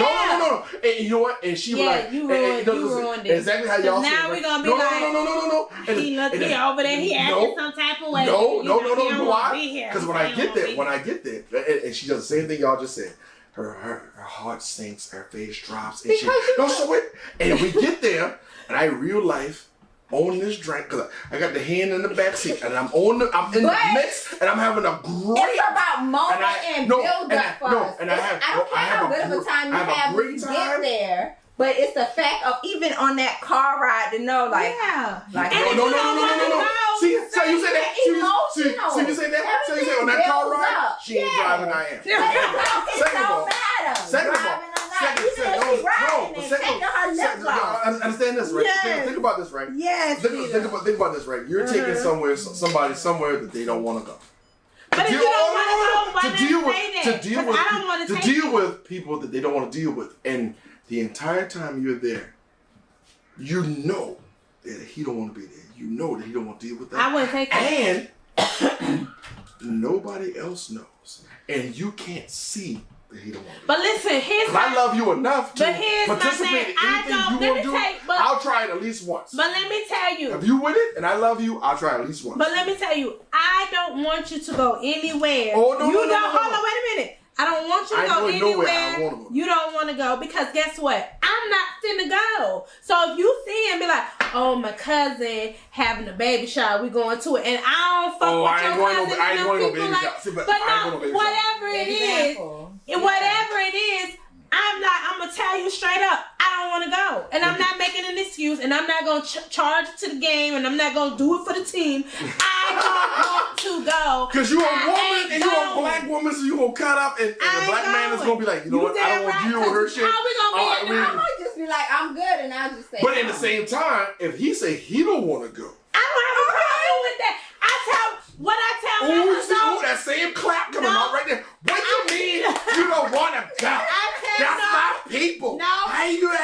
No. And you know what? And she was like, you ruined it. Exactly how y'all. Now we're gonna be no. He over there. He acting some type of way. No. Why? Because when I get there, and she does the same thing y'all just said. Her heart sinks, her face drops, and and we get there, and I real life on this drink because I got the hand in the back seat, and I'm in the mix, and I'm having a great. It's about moment and build up for us. I don't care how good of a time you have when you get there. But it's the fact of even on that car ride to know, like, no. See, so you say that. So you say that. So you say on that car ride, she ain't driving. I am. Second of all, understand this, right? Yes. Think about this, right? Yes. Think about this, right? You're taking somebody somewhere that they don't want to go. But if you don't want to go, why not say that? To deal with people that they don't want to deal with, and the entire time you're there, you know that he don't want to be there. You know that he don't want to deal with that. I wouldn't take that. And nobody else knows, and you can't see that he don't want to. But listen, I love you enough to participate in anything you want to do. I'll try it at least once. But let me tell you, if you with it and I love you, I'll try it at least once. But let me tell you, I don't want you to go anywhere. Oh no, Hold on, wait a minute. I don't want you to go anywhere. You don't want to go because guess what? I'm not finna go. So if you see and be like, oh, my cousin having a baby shower, we going to it, and I don't fuck with your cousin. I ain't going to baby shower. But no, whatever it is, whatever it is, I'm gonna tell you straight up, I don't want to go, and I'm not making an excuse, and I'm not gonna charge to the game, and I'm not gonna do it for the team. I don't want to go. Cause you a woman and you a black woman, so you gonna cut up, and the black man is gonna be like, you know what? I don't want to deal with her shit. How we gonna be? I might just be like, I'm good, and I'll just say. But at the same time, if he say he don't want to go, I don't have a problem with that. I tell my husband. That same clap coming out right there. What do you mean you don't want to go? That's my people. No. How you My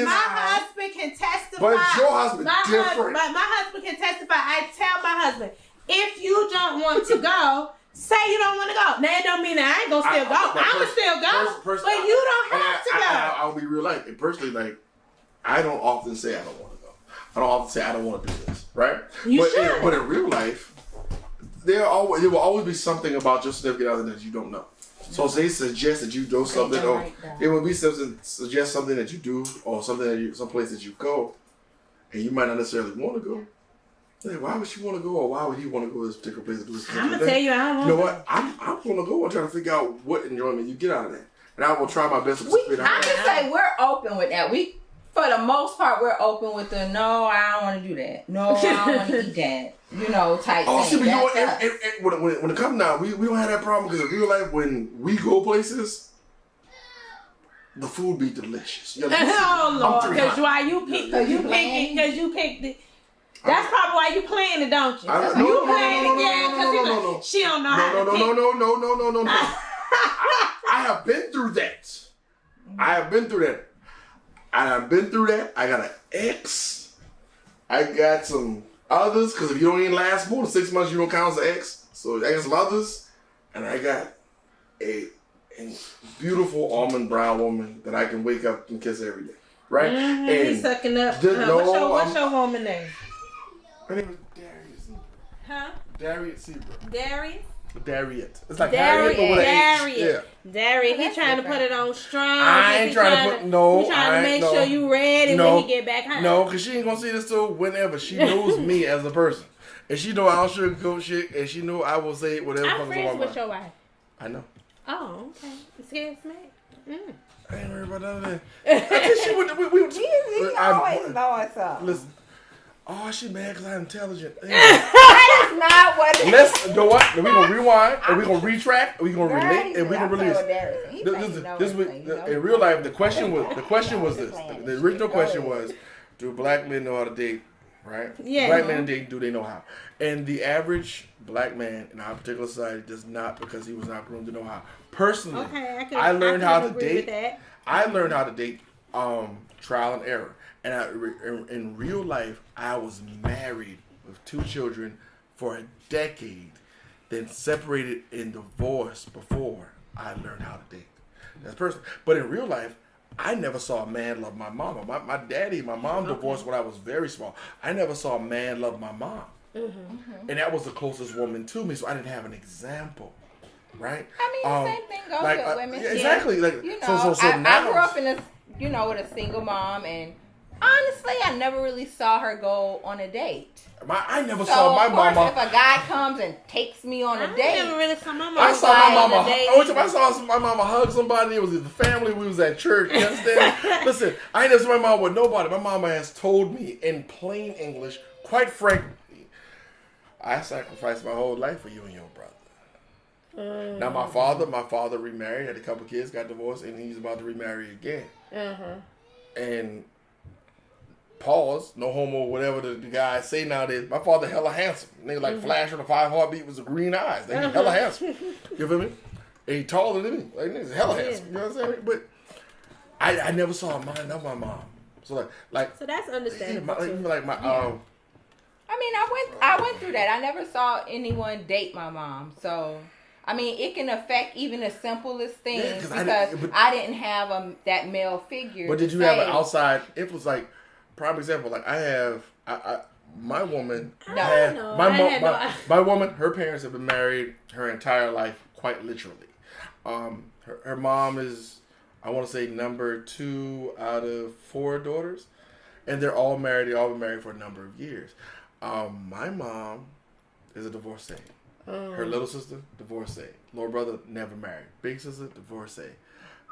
husband can testify. But your husband different. My husband can testify. I tell my husband, if you don't want to go, say you don't want to go. Now it don't mean that I ain't gonna still go. I'ma still go. But you don't have to go. I'll be real life. And personally, like, I don't often say I don't want to go. I don't often say I don't want to do this. Right? But in real life, there will always be something about your significant other that you don't know. So they suggest that you do something, or it would be suggest something that you do, or something that someplace that you go, and you might not necessarily want to go. Like, why would she want to go, or why would he want to go to this particular place to do this? I'm gonna tell you, I don't want. You know what? I'm gonna go and try to figure out what enjoyment you get out of that, and I will try my best to participate. I can say we're open with that. For the most part, we're open with the no, I don't want to do that. No, I don't want to eat that. Type thing. See, but you know what? When it comes down, we don't have that problem because in real life, when we go places, the food be delicious. You know, oh Lord, because why you picked it. That's probably why you playing it, don't you? You playing it, because she don't know how to pick. No. I have been through that. I have been through that. I got an ex. I got some others, because if you don't even last more than 6 months, you don't count as an ex. So I got some others, and I got a beautiful almond brown woman that I can wake up and kiss every day. Right? Mm-hmm. And he's sucking up. What's your woman name? Her name is Darius. Huh? Darius Seabrook. Darius? It's like Harriet, but with an H. Yeah. Darius, he trying to put it on strong. I ain't trying to put, no. He trying to make sure you ready when he get back home. No, because she ain't going to see this till whenever. She knows me as a person. And she know I don't sugarcoat shit, and she know I will say whatever I'm friends with your wife. I know. Oh, okay. Excuse me. I ain't worried about none of that. I guess she would. He always knowing something. Listen. Oh, she mad because I'm intelligent. That is not what it is. Let's, you know what? We're going to rewind, and we're going to retract, and we're going to relate, and we're going to release. In real life, the question was this. The original question was, do black men know how to date? Right? Yeah. Black men date, do they know how? And the average black man in our particular society does not, because he was not groomed to know how. Personally, I learned how to date. I learned how to date trial and error. And in real life, I was married with 2 children for a decade, then separated and divorced before I learned how to date. That's personal. But in real life, I never saw a man love my mama. My mom divorced when I was very small. I never saw a man love my mom. Mm-hmm. And that was the closest woman to me, so I didn't have an example. Right? I mean, the same thing goes with women. Yeah, exactly. Like, I grew up in with a single mom, and honestly, I never really saw her go on a date. I never saw my mama. If a guy comes and takes me on a date, I never really saw my mama. I saw my mama. Only time I saw my mama hug somebody, it was either family. We was at church. You understand? Listen, I ain't never seen my mama with nobody. My mama has told me in plain English, quite frankly, I sacrificed my whole life for you and your brother. Now my father remarried, had a couple kids, got divorced, and he's about to remarry again. And pause, no homo, whatever the guys say nowadays. My father hella handsome. Nigga like Flash on the 5 Heartbeat was the green eyes. They hella handsome. You feel me? And he taller than me. Like niggas hella handsome. You know what I'm saying? But I never saw a mind of my mom. So like so that's understandable. I mean, I went through that. I never saw anyone date my mom. So, I mean, it can affect even the simplest things because I didn't have that male figure. But did you have an outside? It was like, prime example. Like my woman. My woman. Her parents have been married her entire life, quite literally. Her mom is, I want to say, number 2 out of 4 daughters, and they're all married. They all been married for a number of years. My mom is a divorcee. Her little sister, divorcee. Little brother, never married. Big sister, divorcee.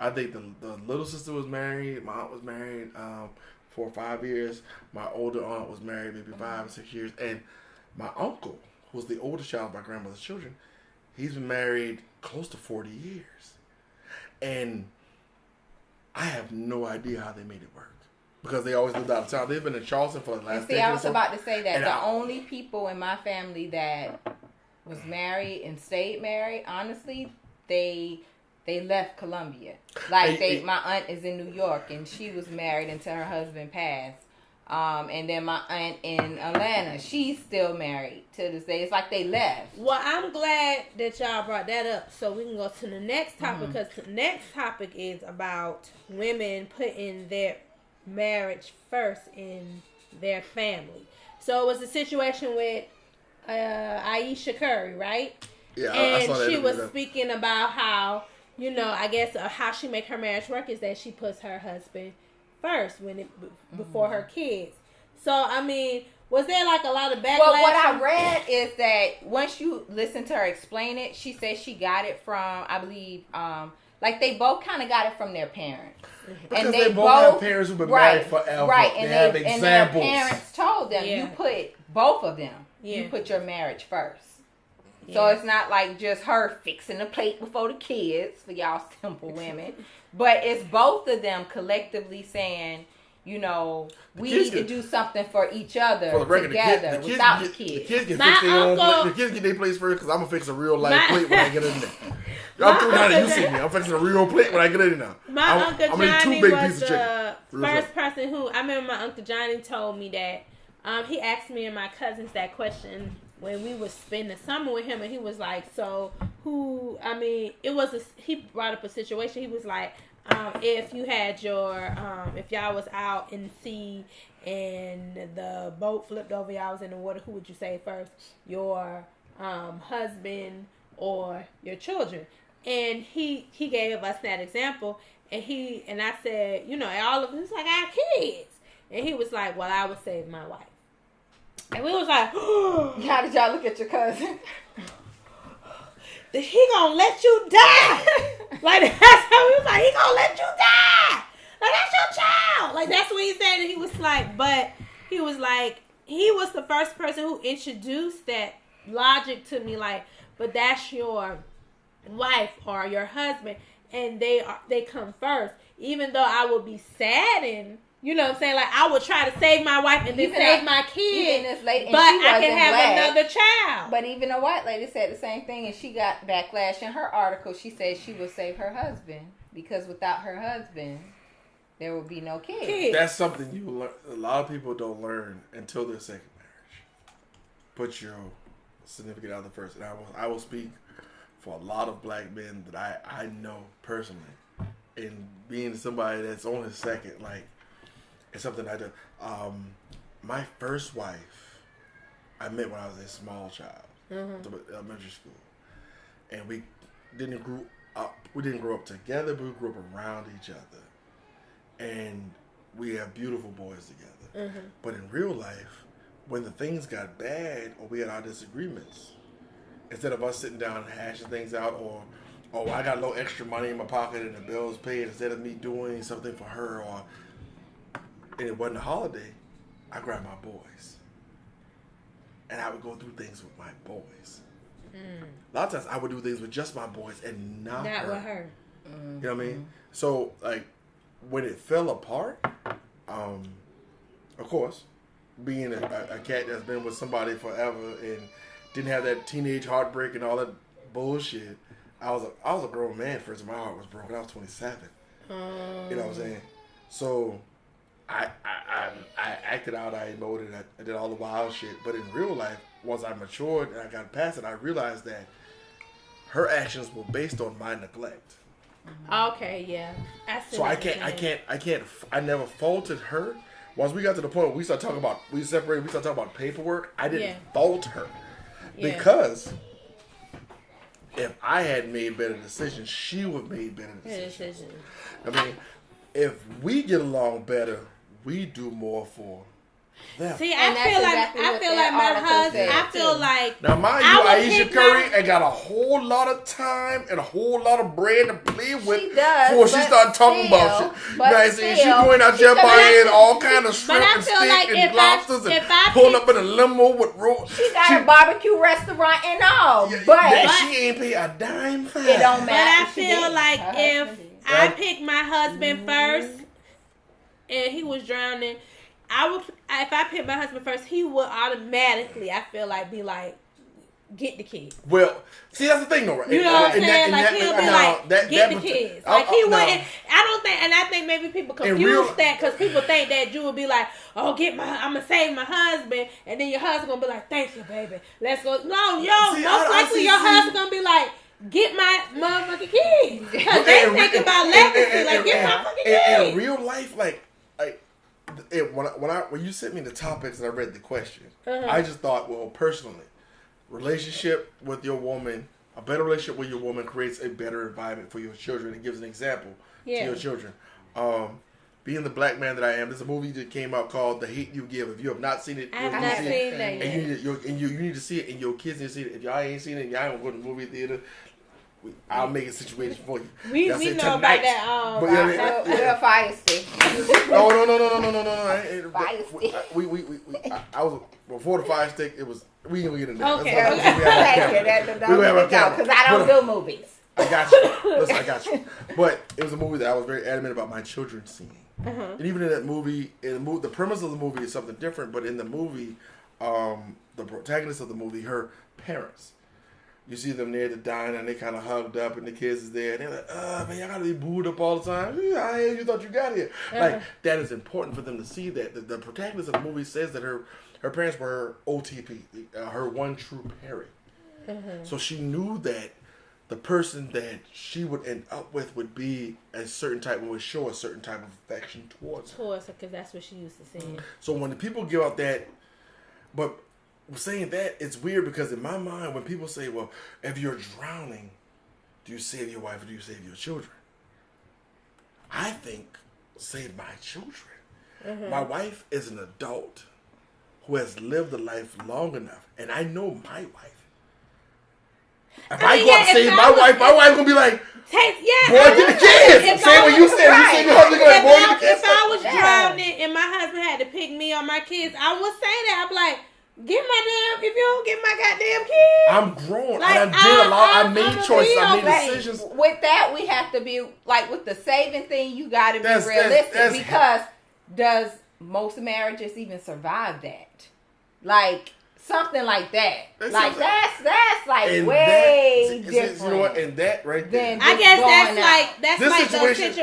I think the little sister was married. My aunt was married 4 or 5 years. My older aunt was married maybe 5 or 6 years. And my uncle, who was the oldest child of my grandmother's children, he's been married close to 40 years. And I have no idea how they made it work. Because they always lived out of town. They've been in Charleston for the last decade. I was about to say that the only people in my family that was married and stayed married, honestly, they left Columbia. Like my aunt is in New York and she was married until her husband passed. And then my aunt in Atlanta, she's still married to this day. It's like they left. Well, I'm glad that y'all brought that up so we can go to the next topic because the next topic is about women putting their marriage first in their family. So it was a situation with Aisha Curry, right? Yeah, and I saw that she was speaking about how, you know, I guess how she make her marriage work is that she puts her husband first before her kids. So I mean, was there like a lot of backlash? Well, what I read is that once you listen to her explain it, she said she got it from, I believe, like they both kind of got it from their parents. Because and they both have parents who've been married forever. Right, and they have examples. And their parents told them, you put both of them. You put your marriage first. So it's not like just her fixing the plate before the kids for y'all simple women. But it's both of them collectively saying, you know, we need to do something for each other together without the kids. The kids can fix their own plate. The kids get their plates first because I'm going to fix a real life plate when I get in there. I'm through how you see me. I'm fixing a real plate when I get in there. My Uncle Johnny was the first person who, I remember my Uncle Johnny told me that, he asked me and my cousins that question when we would spend the summer with him, and he was like, so who, I mean, he brought up a situation. He was like, if you had your, if y'all was out in the sea and the boat flipped over, y'all was in the water, who would you say first? Your husband or your children? And he gave us that example, and I said, you know, all of us like our kids, and he was like, well, I would save my wife. And we was like, how did y'all look at your cousin? He gonna let you die. Like, that's how we was like, he gonna let you die. Like, that's your child. Like, that's what he said. And he was like, but he was like, he was the first person who introduced that logic to me. Like, but that's your wife or your husband, and they come first. Even though I would be saddened, you know what I'm saying? Like, I would try to save my wife and then save my kid, but I can have another child. But even a white lady said the same thing, and she got backlash in her article. She said she would save her husband because without her husband, there would be no kids. That's something you learn. A lot of people don't learn until their second marriage. Put your significant other first. And I will speak for a lot of black men that I know personally. And being somebody that's on his second, like, it's something I do. My first wife, I met when I was a small child, elementary school, and we didn't grow up together, but we grew up around each other, and we have beautiful boys together. But in real life, when the things got bad or we had our disagreements, instead of us sitting down and hashing things out, or I got a little extra money in my pocket and the bill's paid, instead of me doing something for her, or and it wasn't a holiday, I grabbed my boys. And I would go through things with my boys. A lot of times I would do things with just my boys and not her. With her. You know what I mean? So, like, when it fell apart, of course, being a cat that's been with somebody forever and didn't have that teenage heartbreak and all that bullshit, I was a grown man first. My heart was broken. I was 27. You know what I'm saying? So I acted out. I emoted. I did all the wild shit. But in real life, once I matured and I got past it, I realized that her actions were based on my neglect. Okay, yeah. So I never faulted her. Once we got to the point where we started talking about paperwork, I didn't fault her. Yeah. Because if I had made better decisions, she would have made better decisions. I mean, if we get along better, we do more for them. See, I feel like my husband. I feel like now, mind you, Aisha Curry ain't got a whole lot of time and a whole lot of bread to play with before she started talking about shit. Now, she going out there buying all kind of shrimp and steak and lobsters and pulling up in a limo with rolls. She got a barbecue restaurant and all, but she ain't pay a dime for it. It don't matter. But I feel like if I picked my husband first and he was drowning, if I picked my husband first, he would automatically, I feel like, be like, get the kids. Well, see, that's the thing, though, right? You know what I'm saying? Like, he'll be like, get the kids. Like, he wouldn't, I think maybe people confuse that because people think that you would be like, oh, I'm going to save my husband, and then your husband going to be like, thank you, baby. Let's go. No, most likely your husband going to be like, get my motherfucking kids. Because they think about legacy, like, get my fucking kids. In real life, when you sent me the topics and I read the questions, I just thought, well, personally, relationship with your woman, a better relationship with your woman creates a better environment for your children. It gives an example to your children. Being the black man that I am, there's a movie that came out called The Hate You Give. If you have not seen it, I have not seen that yet. And you need to see it, and your kids need to see it. If y'all ain't seen it, y'all ain't going to go to the movie theater. I'll make a situation for you. We know about that. We're feisty. No. I was before the fire stick. It was we didn't get in there. Okay. Because I don't do movies. I got you. Listen, I got you. But it was a movie that I was very adamant about my children seeing. And even in that movie, the premise of the movie is something different. But in the movie, the protagonist of the movie, her parents. You see them near the diner and they kind of hugged up and the kids is there and they're like, man, y'all gotta be booed up all the time. How you thought you got here? Like, that is important for them to see that. The protagonist of the movie says that her parents were her OTP, her one true parent. So she knew that the person that she would end up with would be a certain type, would show a certain type of affection towards her. Because that's what she used to say. So when the people give out that, but saying that, it's weird because in my mind, when people say, well, if you're drowning, do you save your wife or do you save your children? I think save my children. My wife is an adult who has lived a life long enough, and I know my wife. If I go out and save my wife gonna be like, boy, get the kids. Say what you said. You said your husband going, boy, get the kids. If I was drowning and my husband had to pick me or my kids, I would say that. I'd be like, if you don't get my goddamn kids. I'm grown. Like, I made choices. I made decisions. With that, we have to be, like, with the saving thing, you got to be realistic. Because does most marriages even survive that? Like, something like that. That's like way different. You know what? And that right there. I guess that's like the situation.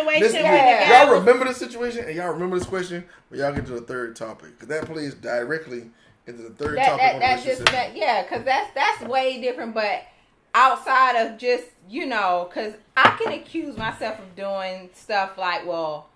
Y'all remember the situation and y'all remember this question, but y'all get to the third topic. Because that plays directly into the third topic. Because that's way different. But outside of just, because I can accuse myself of doing stuff like, well,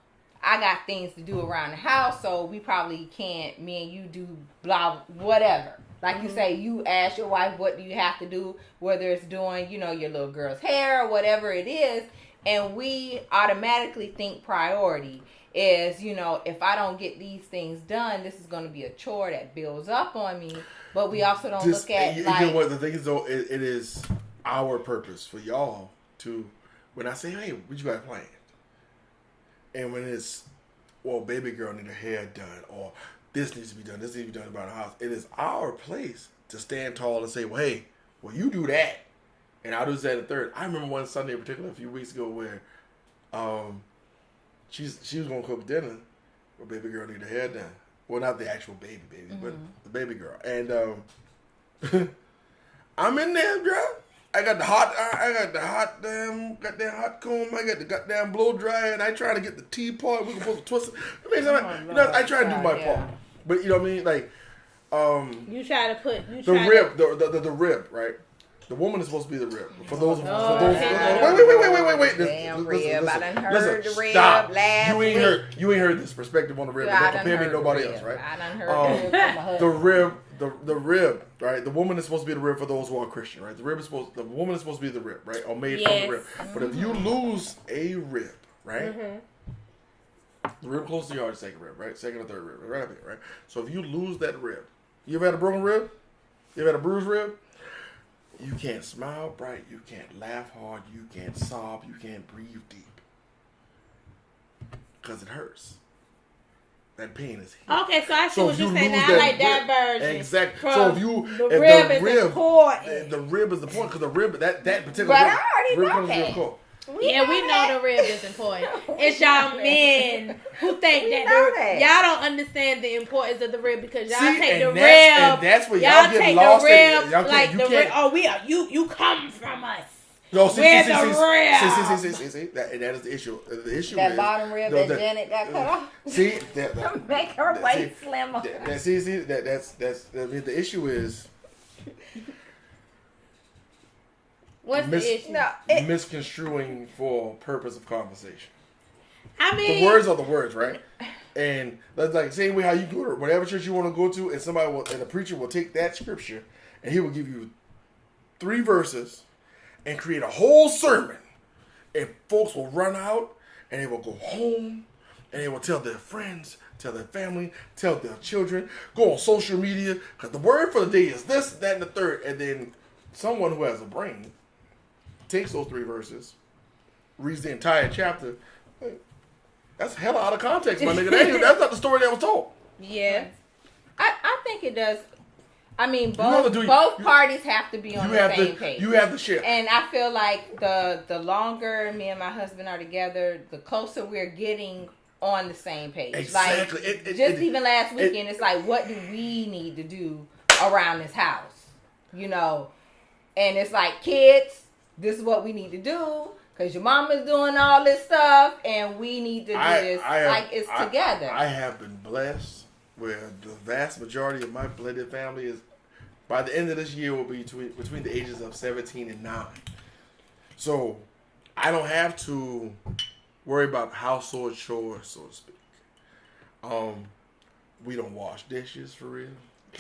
I got things to do around the house, so we probably can't, me and you do blah, whatever. Like you say, you ask your wife, what do you have to do, whether it's doing, your little girl's hair or whatever it is. And we automatically think priority is, if I don't get these things done, this is going to be a chore that builds up on me. But we also don't look at, you know what, the thing is, though, it is our purpose for y'all to, when I say, hey, what you got planned? And when it's, well, baby girl need her hair done, or this needs to be done, this needs to be done about the house, it is our place to stand tall and say, well, hey, well, you do that, and I'll do that at third. I remember one Sunday in particular a few weeks ago where she was going to cook dinner, but baby girl need her hair done. Well, not the actual baby, but the baby girl. And I'm in there, bro. I got the goddamn hot comb. I got the goddamn blow dryer, and I try to get the teapot. We supposed to twist it. I try to do my part, but you know what I mean. Like, you try to put the rib, right? The woman is supposed to be the rib. For those, wait. Damn rib. I done heard listen, the rib stop. last week. You ain't heard this perspective on the rib. Don't compare me to nobody else, right? I done heard the rib from my husband. The rib, right? The woman is supposed to be the rib for those who are Christian, right? The woman is supposed to be the rib, right? Or made from the rib. But if you lose a rib, right? The rib close to your heart, second rib, right? Second or third rib, right up here, right? So if you lose that rib, you ever had a broken rib? You ever had a bruised rib? You can't smile bright, you can't laugh hard, you can't sob, you can't breathe deep. Because it hurts. That pain is here. Okay, so I see what you're saying. I like that version. Exactly. So if the rib is important. The rib is the point, because the rib, that particular but rib, I already know that. We know the rib is important. It's y'all men who think that y'all don't understand the importance of the rib because y'all take the rib. And that's where y'all get lost. You come from us. No, see, rib. that is the issue. The issue that is bottom rib that Janet got cut off. See, make her waist slimmer. The issue is. What's the issue? Misconstruing for purpose of conversation. I mean, the words are the words, right? And that's like same way how you go to whatever church you want to go to, and and a preacher will take that scripture and he will give you 3 verses and create a whole sermon, and folks will run out and they will go home and they will tell their friends, tell their family, tell their children, go on social media because the word for the day is this, that, and the third, and then someone who has a brain takes those 3 verses, reads the entire chapter. That's hella out of context, my nigga. That's not the story that was told. Yeah. I think it does. I mean, both parties have to be on the same page. You have to share. And I feel like the longer me and my husband are together, the closer we're getting on the same page. Exactly. Like, even last weekend, it's like, what do we need to do around this house? You know? And it's like, kids, this is what we need to do because your mama's doing all this stuff and we need to do this. It's together. I have been blessed where the vast majority of my blended family is, by the end of this year, will be between the ages of 17 and 9. So I don't have to worry about household chores, so to speak. We don't wash dishes for real.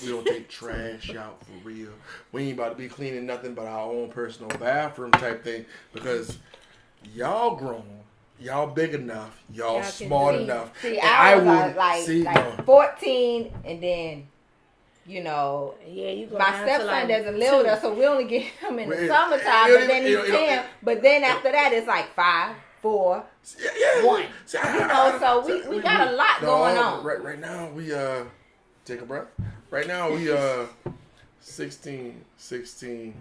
We don't take trash out for real. We ain't about to be cleaning nothing but our own personal bathroom type thing because y'all grown, y'all big enough, y'all smart enough. See, I was like 14 and then, you know, my stepson doesn't live with us, so we only get him in the summertime, but then he's 10. But then after that, it's like 5, 4, 1. See, so we got a lot going on. Right now, we take a breath. Right now, we 16, 13,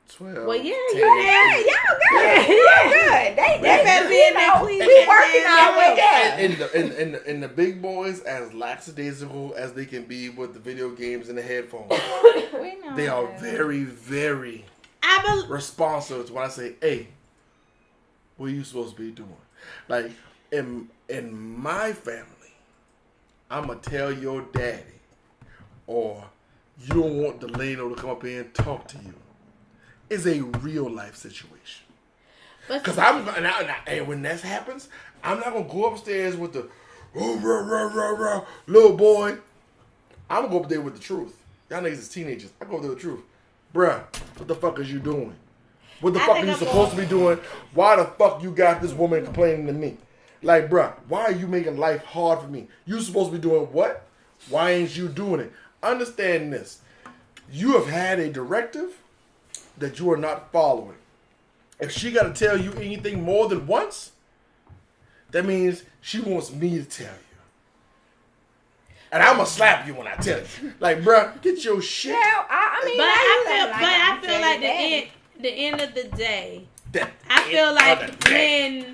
12. Well, yeah, 10, y'all good. They better be in that clean. We working our way there. And the big boys, as lackadaisical as they can be with the video games and the headphones, they are very, very responsive to when I say, "Hey, what are you supposed to be doing?" Like in my family, I'm gonna tell your daddy, or you don't want Delano to come up here and talk to you. It's a real life situation. Because and when that happens, I'm not gonna go upstairs with the little boy. I'm gonna go up there with the truth. Y'all niggas is teenagers. I go up there with the truth. Bruh, what the fuck is you doing? What the fuck are you supposed to be doing? Why the fuck you got this woman complaining to me? Like, bruh, why are you making life hard for me? You supposed to be doing what? Why ain't you doing it? Understand this. You have had a directive that you are not following. If she got to tell you anything more than once, that means she wants me to tell you. And I'm going to slap you when I tell you. Like, bruh, get your shit. Well, I feel like the end of the day, I feel like when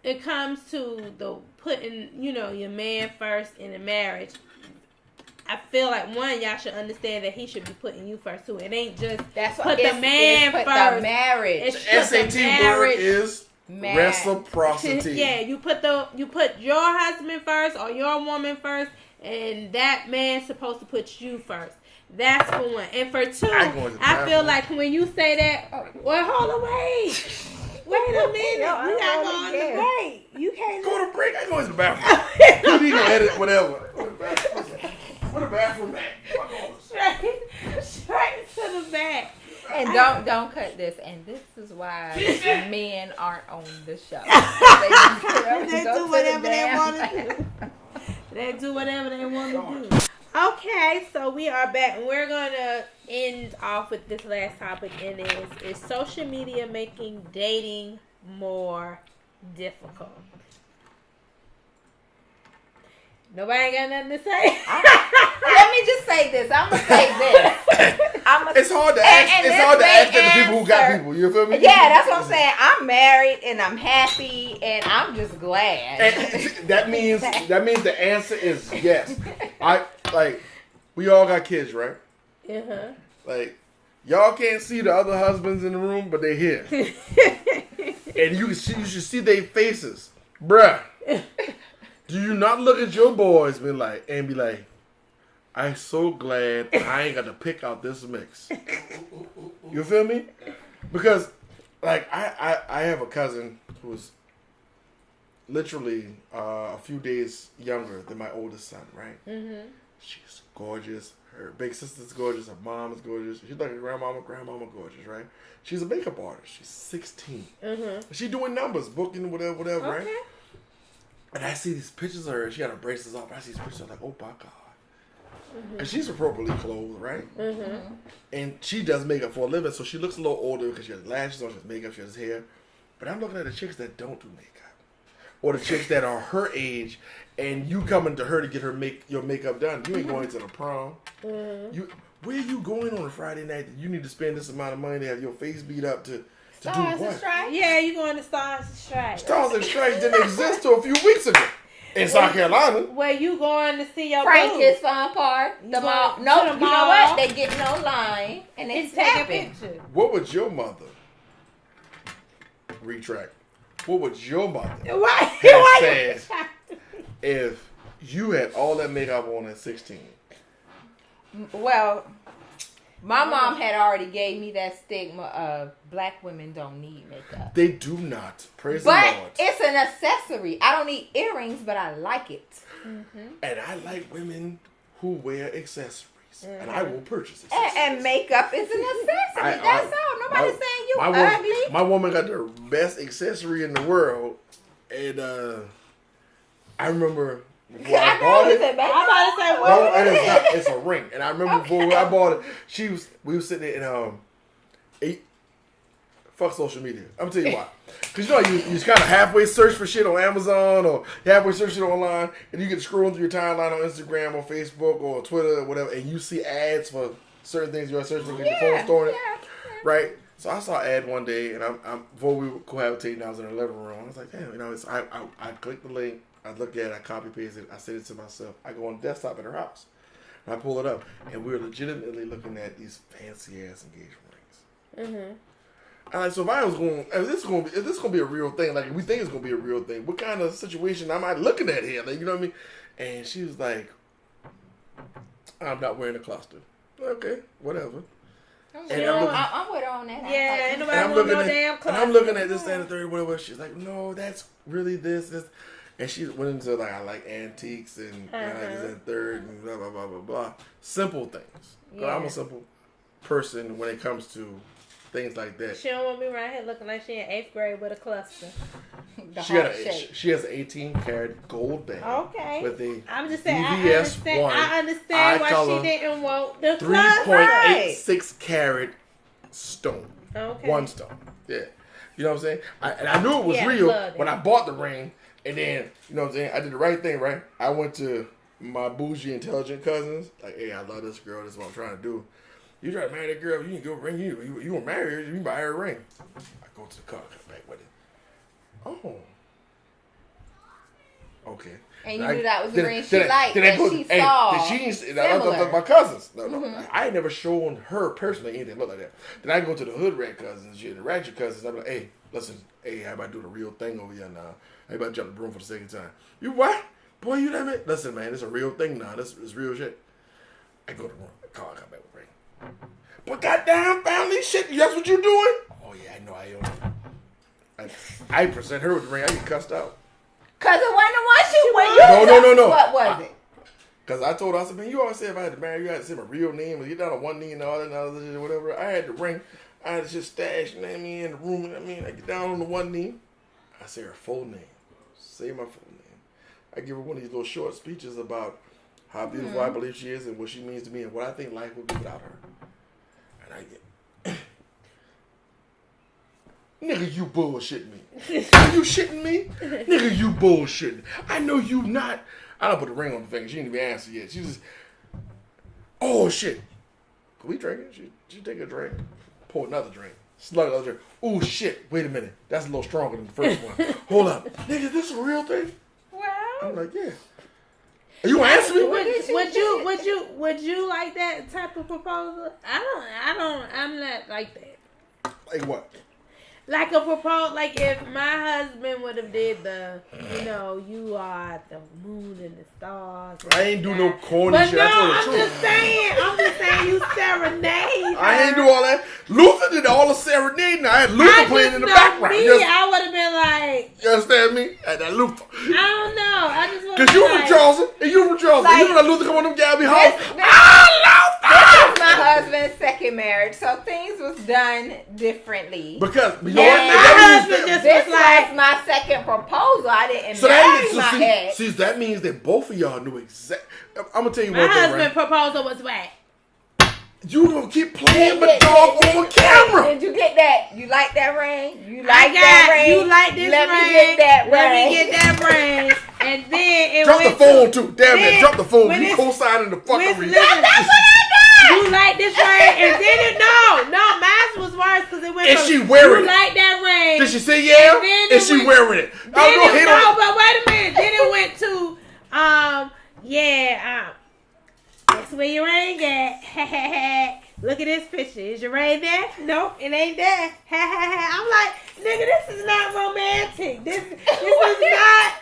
it comes to the putting, your man first in a marriage, I feel like y'all should understand that he should be putting you first too. It ain't just put the man first. The marriage. The SAT word is reciprocity. Yeah, you put your husband first or your woman first, and that man's supposed to put you first. That's for one. And for two, I feel like when you say that, well, hold on, wait a minute. You gotta go on the break. You can't go to break. I go to the bathroom. You gonna edit whatever. Where the bathroom at? Straight to the back. And don't cut this. And this is why men aren't on the show. They do whatever they want to do. They do whatever they want to do. Okay, so we are back, and we're going to end off with this last topic, and is social media making dating more difficult? Nobody got nothing to say? Let me just say this. I'm going to say this. It's hard to ask. It's hard to ask the people who got people. You feel me? Yeah, that's what I'm saying. I'm married and I'm happy and I'm just glad. And that means the answer is yes. We all got kids, right? Uh-huh. Like, y'all can't see the other husbands in the room, but they're here. And you should see their faces. Bruh. Do you not look at your boys and be like, I'm so glad I ain't got to pick out this mix. You feel me? Because, I have a cousin who's literally a few days younger than my oldest son, right? Mm-hmm. She's gorgeous. Her big sister's gorgeous. Her mom is gorgeous. She's like a grandmama gorgeous, right? She's a makeup artist. She's 16. Mm-hmm. She's doing numbers, booking, whatever, right? Okay. And I see these pictures of her. She got her braces off. I see these pictures. I'm like, oh my God. Mm-hmm. And she's appropriately clothed, right? Mm-hmm. And she does makeup for a living, so she looks a little older because she has lashes on, she has makeup, she has hair. But I'm looking at the chicks that don't do makeup. Or the chicks that are her age, and you coming to her to get your makeup done. You ain't going to the prom. Mm-hmm. Where are you going on a Friday night that you need to spend this amount of money to have your face beat up to do what? Yeah, you going to Stars and Stripes. Stars and Stripes didn't exist till a few weeks ago in South Carolina. Where you going to see your Frankie's Fun Park? The mall. No, you know what? They getting online and they take a picture. What would your mother retract? What would your mother have said if you had all that makeup on at 16? Well, my mom had already gave me that stigma of black women don't need makeup. They do not. Praise the Lord. But it's an accessory. I don't need earrings, but I like it. Mm-hmm. And I like women who wear accessories. Mm-hmm. And I will purchase accessories. And makeup is an accessory. That's all. Nobody's saying you ugly. My woman got the best accessory in the world. And I remember before I bought it. I'm about to say, what? No, it's not. It's a ring. And I remember before I bought it, we were sitting there and fuck social media. I'm gonna tell you why. Because you just kind of halfway search for shit on Amazon or halfway search shit online, and you get scrolling through your timeline on Instagram or Facebook or Twitter or whatever, and you see ads for certain things you're searching because your phone's storing it, right? So I saw an ad one day, and I'm before we were cohabitating, I was in the living room. I was like, damn, I clicked the link, I look at it, I copy paste it, I send it to myself. I go on the desktop at her house, and I pull it up, and we're legitimately looking at these fancy ass engagement rings. Mm-hmm. And so if I was going, if this is gonna be a real thing, like if we think it's gonna be a real thing, what kind of situation am I looking at here? Like, you know what I mean? And she was like, I'm not wearing a cluster. Okay, whatever. I'm with her on that. Yeah, ain't nobody want no damn cluster. And I'm looking at this, that, and the third, whatever. She's like, no, that's really this. And she went into like, I like antiques and like this and third and blah, blah, blah, blah, blah. Simple things. Yeah. I'm a simple person when it comes to things like that. She don't want me right here looking like she in 8th grade with a cluster. She has an 18-karat gold band. Okay. With a I'm just saying, I understand why she didn't want the cluster. 3.86 karat stone. Okay. One stone. Yeah. You know what I'm saying? I knew it was real when I bought the ring. And then, you know what I'm saying? I did the right thing, right? I went to my bougie, intelligent cousins. Like, hey, I love this girl. This is what I'm trying to do. You try to marry that girl, you can go ring you. You want to marry her, you can buy her a ring. I go to the car, come back with it. Okay. And you knew that was the ring she liked, that she saw. My cousins. No. I ain't never shown her personally anything look like that. Then I go to the hood rat cousins, the ratchet cousins. I'm like, hey, listen, how about do the real thing over here now? How about jump the broom for the second time? You what? Boy, you that man? Listen, man, it's a real thing now. This is real shit. I go to the room. I come back with ring. But goddamn family shit, that's what you doing? Oh yeah, I know I own it. I present her with the ring. I get cussed out. Cause it wasn't the one she went. No. What was it? Cause I told her, I said, man, you always said if I had to marry you, I had to say my real name and get down on one knee and all that and other shit, whatever. I had the ring. I had to just stash, you know what I mean, in the room. You know what I mean, I get down on the one knee. I say her full name. Say my full name. I give her one of these little short speeches about how beautiful I believe she is and what she means to me and what I think life would be without her. And I get, nigga, you bullshitting me. Are you shitting me? Nigga, you bullshitting. I know you not. I don't put the ring on the finger. She didn't even answer yet. She just, oh shit. Can we drink it? She take a drink. Pour another drink. Slug another drink. Oh shit. Wait a minute. That's a little stronger than the first one. Hold up. Nigga, is this a real thing? Well, I'm like, yeah. Are you answering me? Would you like that type of proposal? I'm not like that. Like what? Like a proposal, like if my husband would have did the, you are the moon and the stars. I ain't do no corny but shit. No, I told I'm just saying you serenade. I ain't do all that. Luther did all the serenading. I had Luther playing in the background. I would have been like, you understand me? I had that Luther. I don't know. I just want to. Cause you from Charleston and you from Charleston. Like, you know that Luther come on them Gabby Hall. This is my husband's second marriage, so things was done differently. Because you know my what? husband this was my second proposal. I didn't marry my ex. See, that means that both of y'all knew exactly. I'm gonna tell you my one thing, right? My husband's proposal was whack. You gonna keep playing my dog on camera. Did you get that? You like that ring? You like that ring? You like this Let ring? Me get that ring. Let me get that ring. And then it drop went the phone too. Damn it! Drop the phone. You co-signing the fucking ring. That's what I done. You like this ring? And then mine was worse because it went. Is she wearing it? You like that ring? Did she say yeah? Is she wearing it? But wait a minute. Then it went to that's where your ring at. Look at this picture. Is your ring there? Nope, it ain't there. I'm like, nigga, this is not romantic. This is not.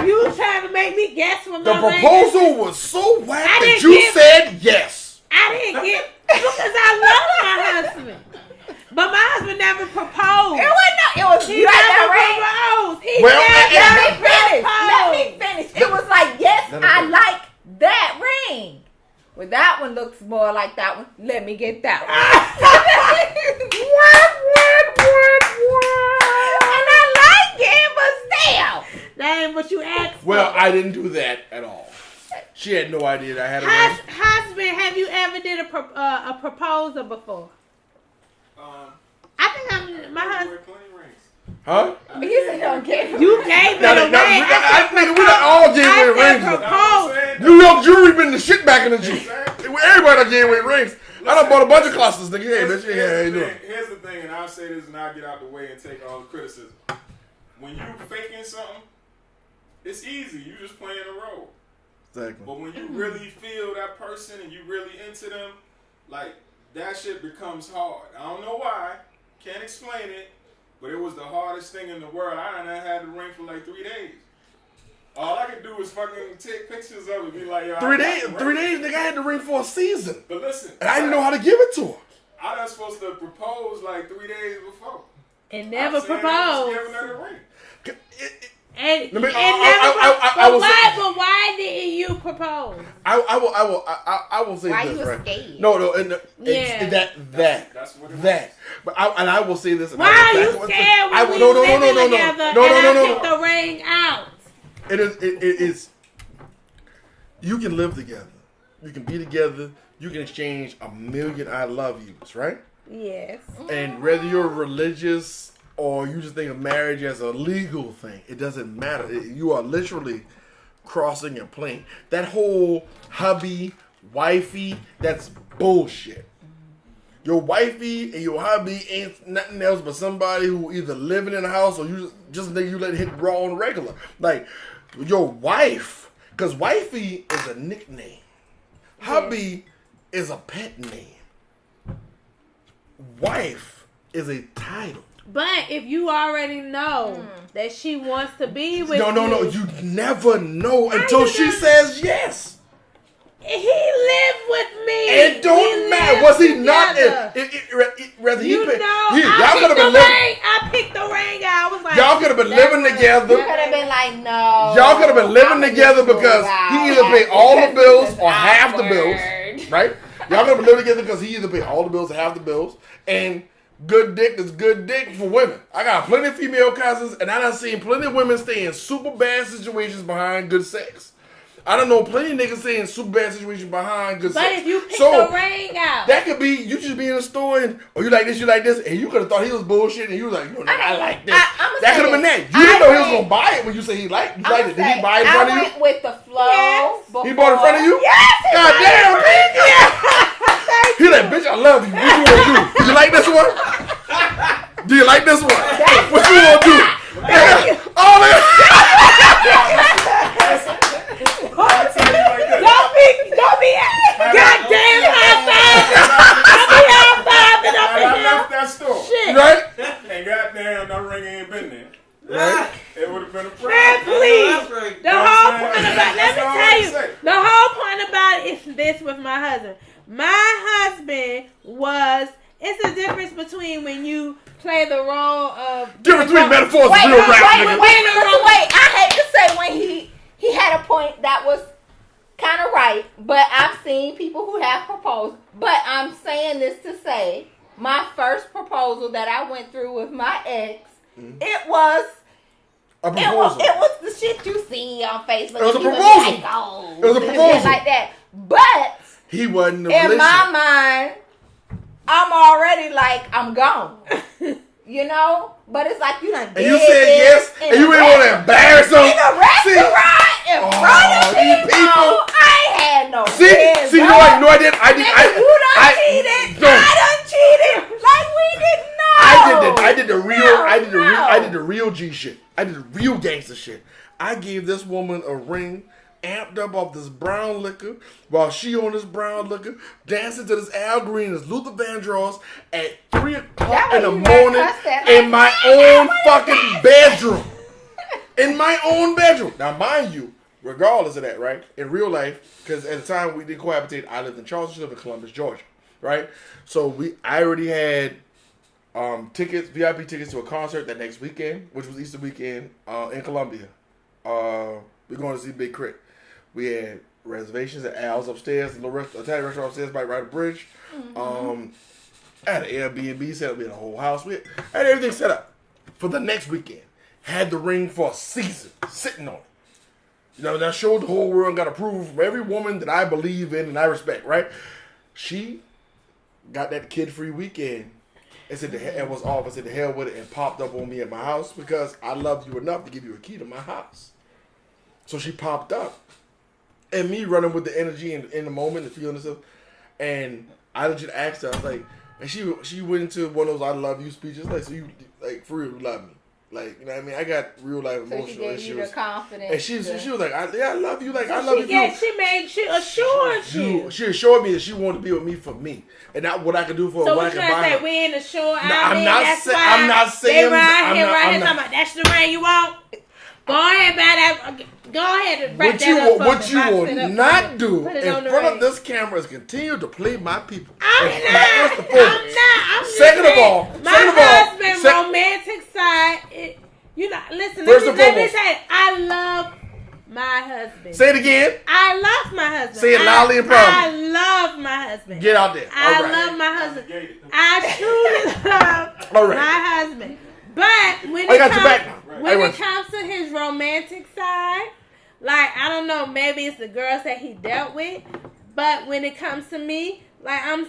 You trying to make me guess what my ring is. The proposal was so whack that you said yes. I didn't get because I love my husband. But my husband never proposed. It was he never proposed. Let me finish. It was like, yes, I like that ring. Well, that one looks more like that one. Let me get that one. And I like it, but still. That ain't what you asked for. Well, I didn't do that at all. She had no idea that I had a ring. Husband, have you ever did a proposal before? I think my husband. Huh? He said, don't give it. You gave it a ring. Nigga, we all gave away rings. New York Jewelry been the shit back in the G. Everybody done gave away rings. I done bought a bunch of clusters, nigga. Hey, bitch, how you doing? Here's the thing, and I'll say this and I'll get out the way and take all the criticism. When you faking something, it's easy. You just playing a role. Exactly. But when you really feel that person and you really into them, like, that shit becomes hard. I don't know why. Can't explain it. But it was the hardest thing in the world. I done had the ring for like 3 days. All I could do was fucking take pictures of it and be like, yo, 3 days, nigga, I had the ring for a season. But listen. And I didn't know how to give it to her. I was supposed to propose like 3 days before. And never proposed. Giving her the ring. But why didn't you propose? I will say why this, you right? Scared? No, that. But I will say this. Why are you scared when we living together and I took the ring out? It is. You can live together. You can be together. You can exchange a million I love yous, right? Yes. And whether you're religious or you just think of marriage as a legal thing, it doesn't matter. You are literally crossing a plane. That whole hubby, wifey, that's bullshit. Your wifey and your hubby ain't nothing else but somebody who either living in the house or you just think you let it hit raw on the regular. Like, your wife, because wifey is a nickname. Hubby is a pet name. Wife is a title. But if you already know that she wants to be with you. No. You never know until she says yes. He lived with me. It don't matter. Was he not? Whether you he know, y'all could have been living. I picked the ring out. I was like, y'all could have been living together. You could have been like, no. Y'all could have been living together because he either paid all the bills or half the bills. Right? Y'all could have been living together because he either paid all the bills or half the bills. And good dick is good dick for women. I got plenty of female cousins, and I done seen plenty of women stay in super bad situations behind good sex. I don't know plenty of niggas stay in super bad situations behind good sex. But if you pick the ring out, that could be you just be in a store and you like this, and you could have thought he was bullshit, and you was like, I like this. That could have been that. You didn't know he was gonna buy it when you say he liked it. Did he buy it in front of you? I went with the flow. Yes. He bought it in front of you? Yes. God damn, bitch. He like, bitch, I love you. What you want to do? Do you like this one? Do you like this one? What you want to do? Oh, man. Don't be goddamn high five. Don't be high five and up in I here. left that store. Shit. Right? And goddamn, that ring ain't been there. Right? It would have been a problem. Man, please. Right. The whole point about let me That's all tell I'm you. saying. The whole point about it is this with my husband. My husband was. It's a difference between when you play the role of. Difference between metaphors and real rap, nigga. Wait. I hate to say when he had a point that was kind of right, but I've seen people who have proposed. But I'm saying this to say, my first proposal that I went through with my ex, it was A proposal. It was the shit you see on Facebook. It was a He proposal. Like, oh, It was a shit proposal. like that. But He wasn't a in relationship. my mind, I'm already like, I'm gone. You know? But it's like you done And you said yes, and you really want to embarrass them. in a restaurant in front of people. I ain't had no business. See, no, I didn't. You done cheated. I done cheated. Like we didn't know. I did the real G shit. I did the real gangster shit. I gave this woman a ring, amped up off this brown liquor, while she on this brown liquor, dancing to this Al Green, this Luther Vandross at 3 o'clock in the morning in my own fucking bedroom. In my own bedroom. Now, mind you, regardless of that, right? In real life, because at the time we did cohabitate, I lived in Charleston, she lived in Columbus, Georgia, right? So I already had tickets, VIP tickets to a concert that next weekend, which was Easter weekend in Columbia. We're going to see Big Crit. We had reservations at Al's upstairs, a little Italian restaurant upstairs by right of the bridge. I had an Airbnb set up. We had a whole house. I had everything set up for the next weekend. Had the ring for a season, sitting on it. You know, that showed the whole world, got approval from every woman that I believe in and I respect, right? She got that kid-free weekend and said and was off. I said the hell with it and popped up on me at my house because I loved you enough to give you a key to my house. So she popped up. And me running with the energy in the moment, the feeling and stuff. And I legit asked her, I was like, and she went into one of those I love you speeches. Like, so you, like, for real, you love me. Like, you know what I mean? I got real life emotional So she gave you the confidence. And she was like, I love you. Like, I love you. She assured you. She assured me that she wanted to be with me for me. And not what I could do for her, what I could buy her. We in the shore. I'm not saying. They right here talking about that's the ring you want. Go ahead, buy that. Go ahead and write that up. What you will not do in front of this camera is continue to play my people. I'm not. Second of all, my husband's romantic side. Listen. Let me say, I love my husband. Say it again. I love my husband. Say it loudly and proudly. I love my husband. Get out there. I love my husband. I truly love my husband. But when it comes to his romantic side, like, I don't know, maybe it's the girls that he dealt with, but when it comes to me, like, I'm,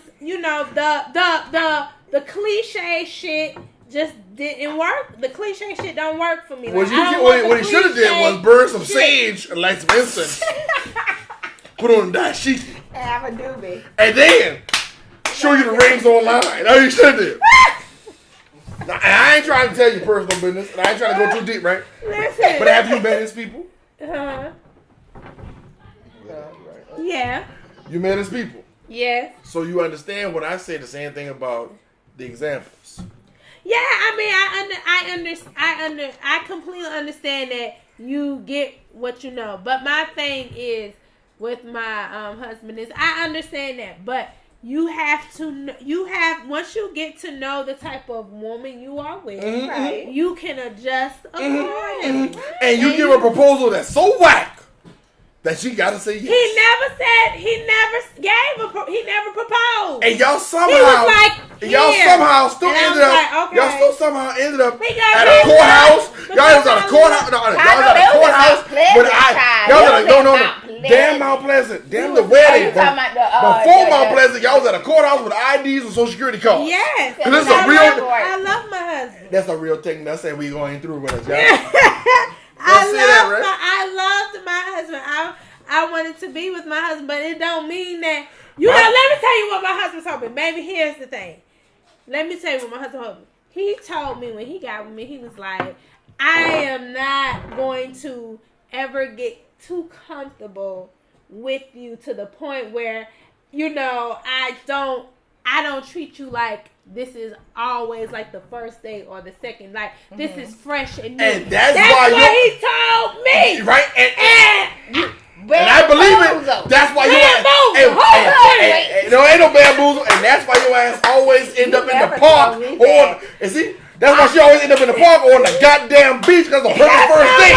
the cliche shit just didn't work. The cliche shit don't work for me. Like, what he should have did was burn some sage and light some incense. Put on a dashiki. And have a doobie. And then show you the rings online. That's what you should have did. Now, and I ain't trying to tell you personal business, and I ain't trying to go too deep, right? Listen. But have you met his people? Uh-huh. Yeah. You met his people. Yes. So you understand when I say the same thing about the examples. Yeah, I mean, I completely understand that you get what you know. But my thing is with my husband is I understand that, but you have to once you get to know the type of woman you are with, right? You can adjust accordingly. And you give a proposal that's so whack that she got to say yes. He never proposed. And y'all somehow, he was like, still ended up, like, okay. y'all still somehow ended up at a courthouse. Y'all was at a courthouse. Y'all was at a courthouse. Damn Mount Pleasant. Damn the wedding. Before Mount Pleasant, y'all was at a courthouse with IDs and Social Security cards. Yes. Because this is a real. I love my husband. That's a real thing. That's saying we going through with us, y'all. I loved my husband. I wanted to be with my husband, but it don't mean that. Let me tell you what my husband told me. Maybe here's the thing. Let me tell you what my husband told me. He told me when he got with me, he was like, I am not going to ever get too comfortable with you to the point where, I don't treat you like this is always like the first date or the second. Like, this is fresh and new. And that's why he told me. Right? And I believe it. That's why you ass. Ain't no bamboozle. And that's why your ass always end up in the park. That's why she always end up in the park or on the goddamn beach because the perfect first date.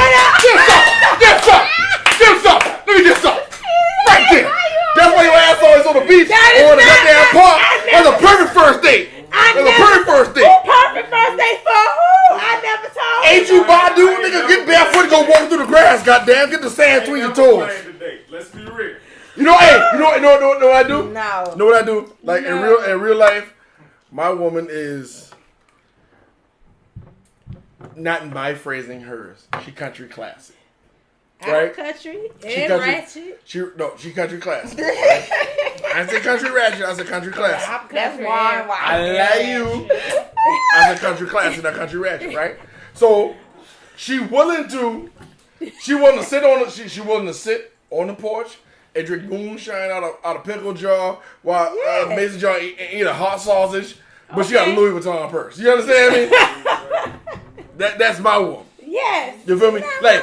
Give some. Let me get some. Right there. That's why your ass always on the beach or on the goddamn park. That's a perfect first date. That's a perfect first date. Perfect first date for who? I never told Ain't you Badu, nigga? Get barefoot and go walk through the grass, goddamn. Get the sand between your toes. Let's be real. You know what I do? No. You know what I do? Like in real life, my woman is not in my phrasing, hers. She country classy. Right? Country and ratchet. She country classy. Right? I didn't say country ratchet, I said country classy. That's why I love you. I said country classy, not country ratchet, right? So she willing to sit on the porch and drink moonshine out of pickle jar while Mason jar eat a hot sausage, but she got a Louis Vuitton purse. You understand me? That's my woman. Yes. You feel me? Like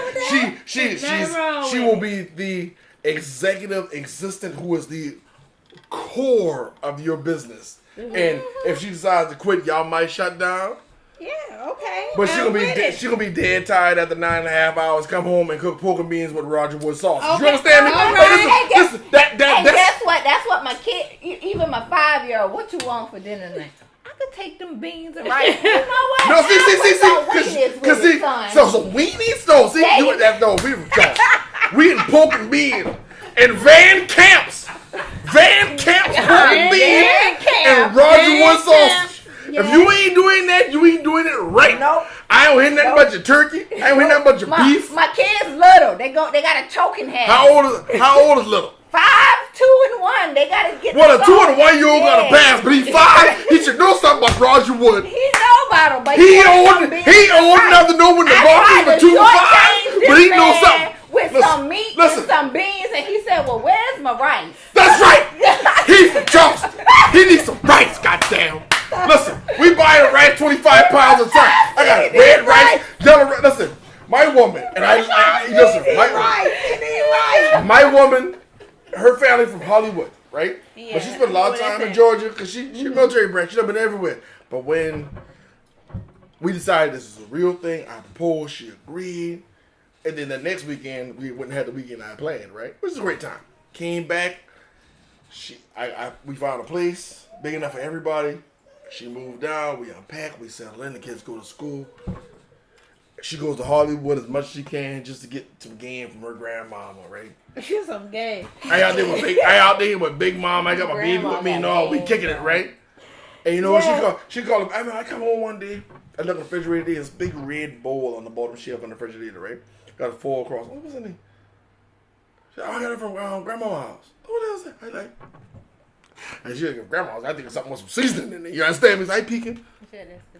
she will be the executive assistant who is the core of your business. Mm-hmm. And if she decides to quit, y'all might shut down. Yeah, okay. But she gonna be dead tired after 9.5 hours. Come home and cook pork and beans with Roger Wood sauce. Okay. You understand me? Right. Guess what? That's what my kid, even my 5-year-old. What you want for dinner tonight? I could take them beans and rice. You know what? No, see. So weenies? No, see, we in pork and beans and Van Camp's pork and beans and Roger Wood sausage. Yeah. If you ain't doing that, you ain't doing it right. Nope. I ain't hitting that much of turkey. I ain't hitting that much of beef. My kid's little. They got a choking hand. How old is little? 5, 2, and 1. They gotta get. Well, a 2 and a 1-year-old gotta pass, but he's 5. He should know something about Roger Wood. He know about him, but he old enough to know when the box is for 2 and 5. But he knows something. With some meat and some beans, and he said, "Well, where's my rice?" That's right. He's from Charleston. He needs some rice. Goddamn. Listen, we buy rice 25 pounds a time. I got red rice, yellow rice. Listen, my woman and my woman, her family from Hollywood, right? Yeah, but she spent a lot of time in Georgia because she's military branch. She's been everywhere. But when we decided this is a real thing, I proposed. She agreed. And then the next weekend, we wouldn't have the weekend I planned, right? Which is a great time. Came back. We found a place big enough for everybody. She moved down. We unpacked. We settled in. The kids go to school. She goes to Hollywood as much as she can just to get some game from her grandmama, right? Get some game. I out there with Big Mom. I got my baby with me and all. We kicking it, right? And you know what she called? I come home one day. I look at the refrigerator. There's this big red bowl on the bottom shelf on the refrigerator, right? Got a 4 across. What was in there? She said, I got it from grandma's house. What else? I like. And she's like, Grandma, I think it's something with some seasoning in there. You understand me? So I peeking.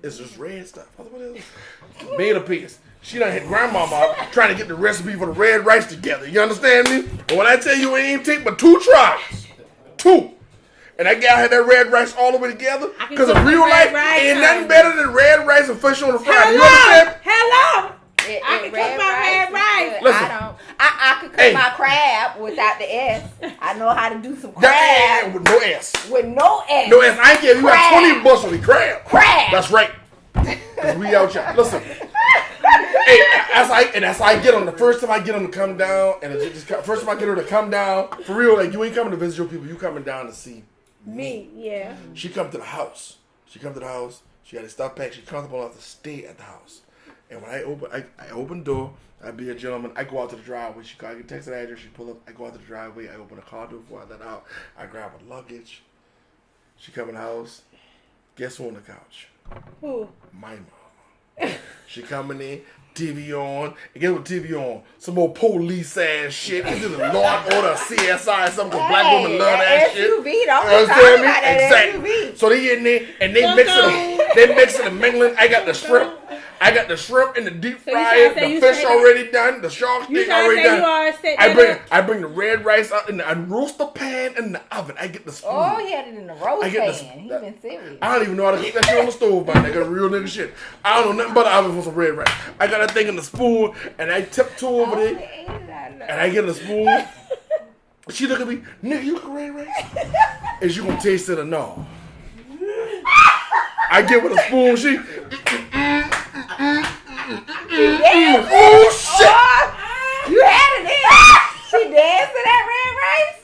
It's just red stuff. What is it? Tomato paste. She done hit Grandmama trying to get the recipe for the red rice together. You understand me? But when I tell you it ain't take but 2 tries. 2. And that gal had that red rice all the way together. Because in real life, ain't nothing better than red rice and fish on the fry. You understand? Hello. I can cook my red rice. Listen, I could cook my crab without the S. I know how to do some crab. With no S. With no S. No S. I ain't giving you got 20 bushels of crab. Crab. That's right. Because we out here. Listen. Hey, that's how I get them. The first time I get them to come down, first time I get her to come down, for real, like you ain't coming to visit your people, you coming down to see me. Yeah. She come to the house. She got her stuff packed. She comfortable enough to stay at the house. And when I open the door, I be a gentleman. I go out to the driveway. I get text the address. She pull up. I go out to the driveway. I open the car door before I let out. I grab her luggage. She come in the house. Guess who on the couch? Who? My mama. She coming in. TV on. And guess what TV on? Some old police ass shit. It's in the Law and Order, CSI, something because black women love that shit. SUV, You understand me? Exactly. SUV. So they in there and they mixing and mingling. I got the shrimp. I got the shrimp in the deep fryer. The fish already done. The shark steak already done. I bring the red rice out in the roaster pan in the oven. I get the spoon. Oh, he had it in the roast pan. He been serious. I don't even know how to cook that shit on the stove, my nigga. Real nigga shit. I don't know nothing but the oven for some red rice. I got that thing in the spoon and I tiptoe over there and I get the spoon. She look at me, nigga, you cook red rice? Is you gonna taste it or no? I get with a spoon. She. Oh shit! Oh, you had it in. She danced to that red rice.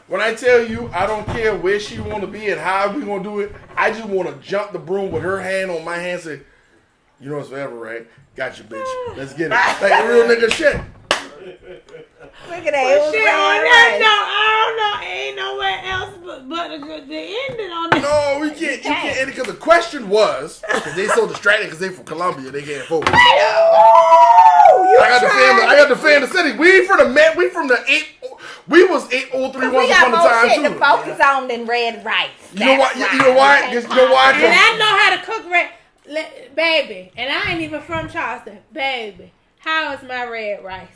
When I tell you, I don't care where she want to be and how we gonna do it. I just want to jump the broom with her hand on my hand. Say, you know it's forever, right? Got you, bitch. Let's get it. Like real nigga shit. Look at that. Shit on that note, I don't know. Ain't nowhere else but the ending on this. No, we can't. You can't end it because the question was because they so distracted because they from Columbia, they can't focus. I got the family city. We from the 8. We was 803 once upon a time too. We got more shit to focus on than red rice. You know why? You know why? And I know how to cook baby. And I ain't even from Charleston, baby. How is my red rice?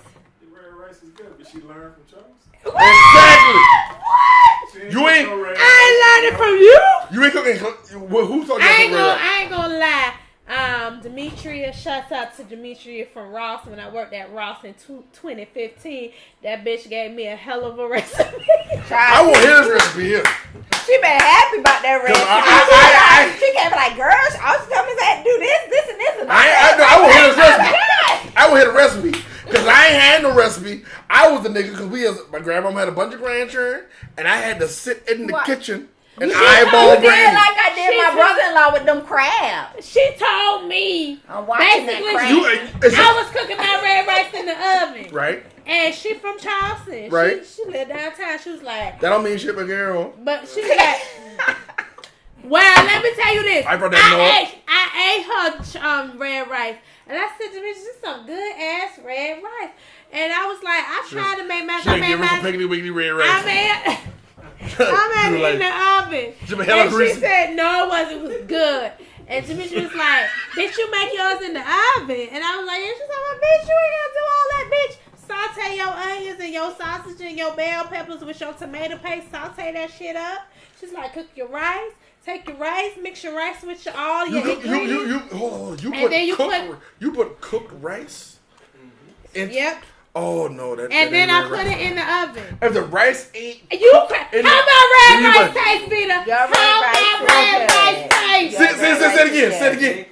Is good, but she learned from Charles. Exactly. What? You ain't. I ain't learned it from you. You ain't cooking. Who taught you I ain't gonna lie. Demetria, shouts out to Demetria from Ross when I worked at Ross in 2015. That bitch gave me a hell of a recipe. I want his recipe here. She been happy about that recipe. She can't be like, girl, all she told me is I had to do this, and this, and that. I want his recipe. I want his recipe. Because I ain't had no recipe. I was the nigga because my grandmama had a bunch of grandchildren and I had to sit in the kitchen and eyeball brandy. You did like I did my brother-in-law with them crabs. She told me I'm watching basically I was cooking my red rice in the oven. Right. And she from Charleston. Right. She lived downtown. She was like, that don't mean shit, but girl. But she was like, well, let me tell you this. I ate her red rice. And I said to me, this is some good ass red rice. And I was like, I tried to make my piggly wiggly red rice. I made it in the oven. And she said, no, it wasn't. It was good. And Demetria was like, bitch, you make yours in the oven. And I was like, yeah, she's like, bitch, you ain't gonna do all that, bitch. Saute your onions and your sausage and your bell peppers with your tomato paste. Saute that shit up. She's like, cook your rice. Take your rice, mix your rice with all your ingredients. Hold on. You put cooked rice? Yep. Oh no, then I put it in the oven. If the rice ain't how about red rice taste, Peter? How about red rice taste? Say it again. Thank you.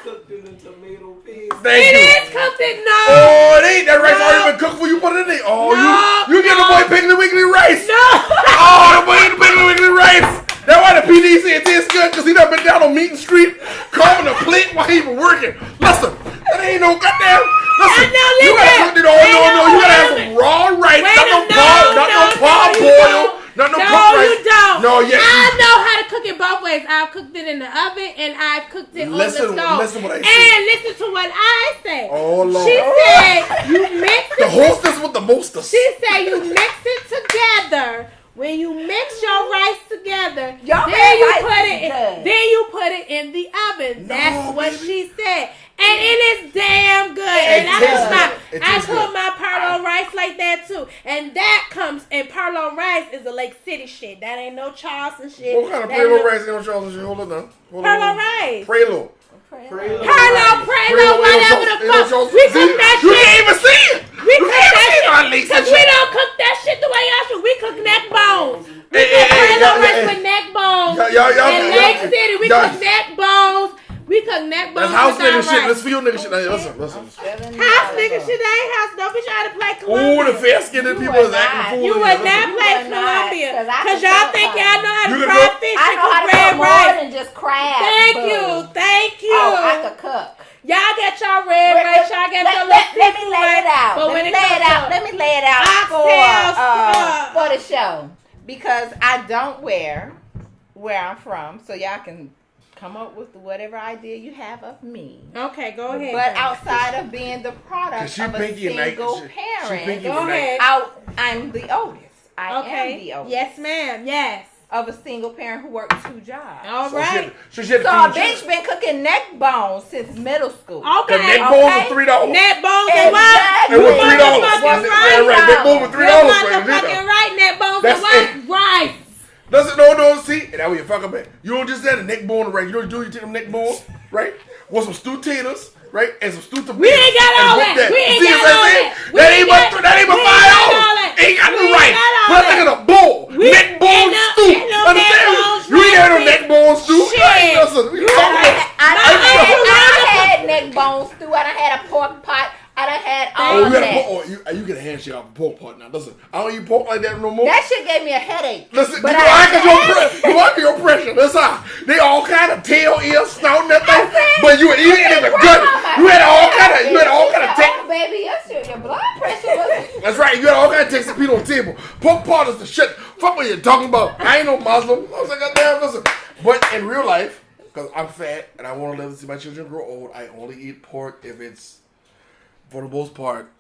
It is cooked no. Oh, it ain't. That rice already been cooked for you. Put it in there. Oh, you get the boy Piggly Wiggly rice. No. Oh, the boy eating Piggly Wiggly rice. That's why the PD said it tastes good, because he done been down on Meeting Street, carving a plate while he was working. Listen, that ain't no goddamn. Listen, you gotta cook it all. No, you gotta have some raw rice. Not no parboiled. No, No, cooked rice. you don't. No, yeah. I know how to cook it both ways. I've cooked it in the oven and I've cooked it on the stove. Listen what I and say. listen to what I say. Oh, Lord. She said you mix it. The hostess with the mostest. She said you mix it together. When you mix your rice together, then you put it in the oven. That's what she said. And it is damn good. And I cook my Perlo rice like that too. And that comes, and Perlo rice is a Lake City shit. That ain't no Charleston shit. What kind of Prelo rice ain't no Charleston shit? Hold on now. Perlo rice. Prelo, whatever the fuck. We cook that shit. You can't even see it. We cook that shit. Because we don't cook that shit the way y'all should. We cook neck bones. We cook Perlo rice with neck bones. In Lake City, we cook neck bones. We cook neck bones. That's house nigga shit. Rice. Let's field nigga shit. Listen. House nigga shit ain't house. Don't be trying to play Columbia. Ooh, the fair skinned people is acting fool. You would not play Columbia. Because y'all think y'all know how to fry fish I and know how cook to red cook more rice. than just crab. Thank you. Oh, I could cook. Y'all get your red rice. Y'all get your let me lay it out. But when let me lay it out for the show. Because I don't wear where I'm from. So y'all can come up with whatever idea you have of me. Okay, go ahead. But outside of being the product of a single parent, go ahead. I'm the oldest. I am the oldest. Yes, ma'am. Yes. Of a single parent who works 2 jobs. All right. So a bitch been cooking neck bones since middle school. The Okay. neck bones are $3. Neck bones and what? It was $3. Right. Neck bones were $3. Motherfucking right. Neck bones and what? Rice. No, see, and that way you fuck up. You don't just have a neck bone, right? You know what you do? You take them neck bones, right? With some stewed taters, right? And some stewed tomatoes. We ain't got all that. We ain't got all that. That ain't but $5. Ain't got no right. Put that thing in a bowl. Neck bone stew. Understand? You ain't had no neck bone stew. Shit. I had neck bone stew. I done had a pork pot. I done had all that. You get a handshake off a pork pot now. Listen, I don't eat pork like that no more. That shit gave me a headache. Listen, but you want your pressure. That's how. They all kind of tail, ear, snout, that thing. But you would eat it in the gut. You had all kind of Oh, baby, your blood pressure was. That's right. You had all kind of Texas people on the table. Pork pot is the shit. Fuck what you're talking about. I ain't no Muslim. I was like, goddamn, listen. But in real life, because I'm fat and I want to live to see my children grow old, I only eat pork if it's, for the most part,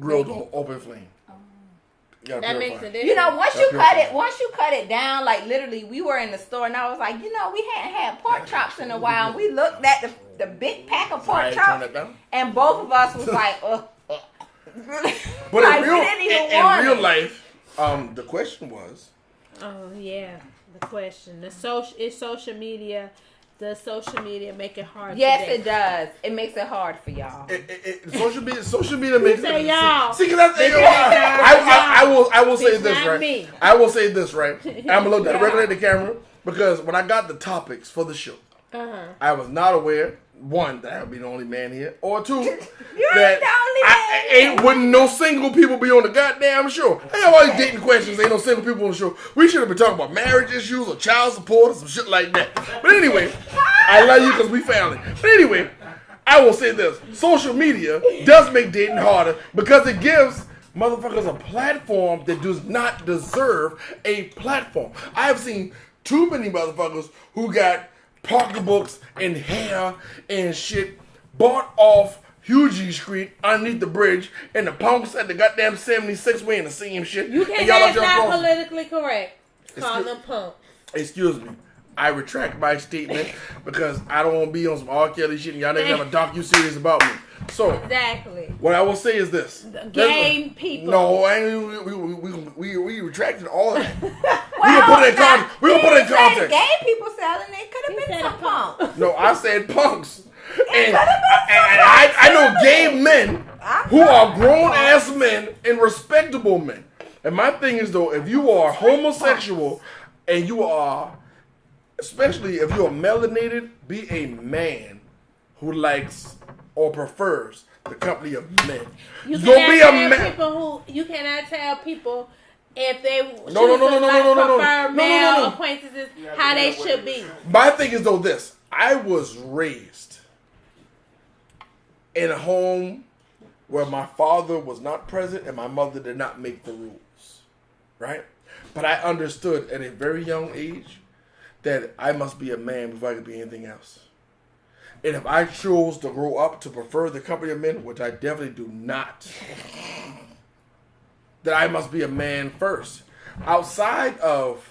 grilled on open flame. That makes a difference. You know, once you cut it down, like literally, we were in the store and I was like, we hadn't had pork chops in a while. And we looked at the big pack of pork chops, and both of us was like, ugh. But like, in real life, the question was. Oh yeah, the question. Is social media. Does social media make it hard? Yes, it does. It makes it hard for y'all. Social media makes it hard. Y'all. See, because I will say this, right? Me. I will say this, right? I'm gonna look directly at the camera because when I got the topics for the show, I was not aware. One, that I would be the only man here, or two, that wouldn't no single people be on the goddamn show. I got all these dating questions. Ain't no single people on the show. We should have been talking about marriage issues or child support or some shit like that. But anyway, I love you because we family. But anyway, I will say this: social media does make dating harder because it gives motherfuckers a platform that does not deserve a platform. I have seen too many motherfuckers who got pocketbooks and hair and shit bought off Hughie Street underneath the bridge, and the punks at the goddamn 76 wearing the same shit. You can't. That's not politically correct. Call them punks. Excuse me. I retract my statement because I don't want to be on some R. Kelly shit and y'all niggas have a docu-series about me. So, exactly. What I will say is this. Game people. No, we retracted all of that. We're going to put it in context. Gay people selling it could have been some punks. No, I said punks. And I know gay men who are grown-ass men and respectable men. And my thing is, though, if you are homosexual and you are... Especially if you're melanated, be a man who likes or prefers the company of men. You cannot tell people if they prefer male acquaintances how they should be. My thing is though this: I was raised in a home where my father was not present and my mother did not make the rules. Right? But I understood at a very young age that I must be a man before I could be anything else. And if I chose to grow up to prefer the company of men, which I definitely do not, that I must be a man first. Outside of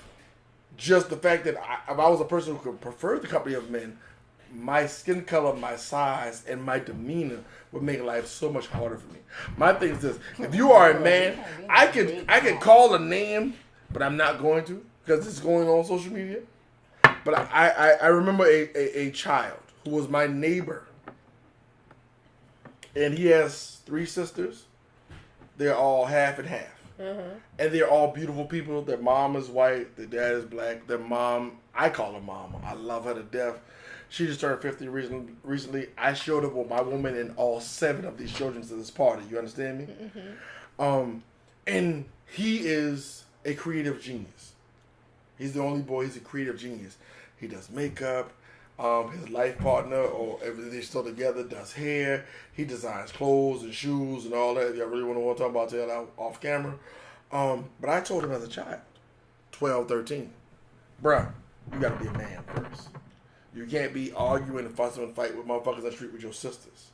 just the fact that if I was a person who could prefer the company of men, my skin color, my size, and my demeanor would make life so much harder for me. My thing is this: if you are a man, I could call a name, but I'm not going to because it's going on social media. But I remember a child who was my neighbor, and he has 3 sisters. They're all half and half. And they're all beautiful people. Their mom is white. Their dad is black. Their mom, I call her mama. I love her to death. She just turned 50 recently. I showed up with my woman and all 7 of these children to this party. You understand me? And he is a creative genius. He's the only boy. He's a creative genius. He does makeup. His life partner, or everything they're still together, does hair. He designs clothes and shoes and all that. If y'all really want to talk about that off camera. But I told him as a child, 12, 13, bruh, you got to be a man first. You can't be arguing and fussing and fighting with motherfuckers on the street with your sisters.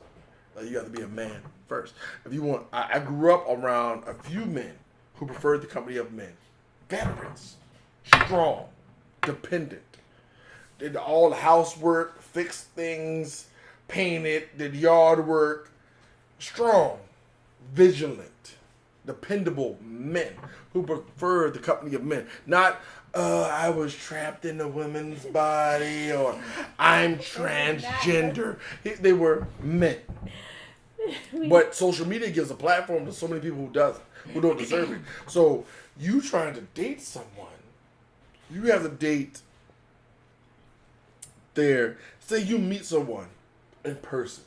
Like, you got to be a man first. If you want, I grew up around a few men who preferred the company of men. Veterans, strong, dependent. Did all the housework, fixed things, painted, did yard work. Strong, vigilant, dependable men who preferred the company of men. Not, I was trapped in a woman's body, or I'm transgender. They were men. But social media gives a platform to so many people who don't deserve it. So you trying to date someone, you have to date there. Say you meet someone in person.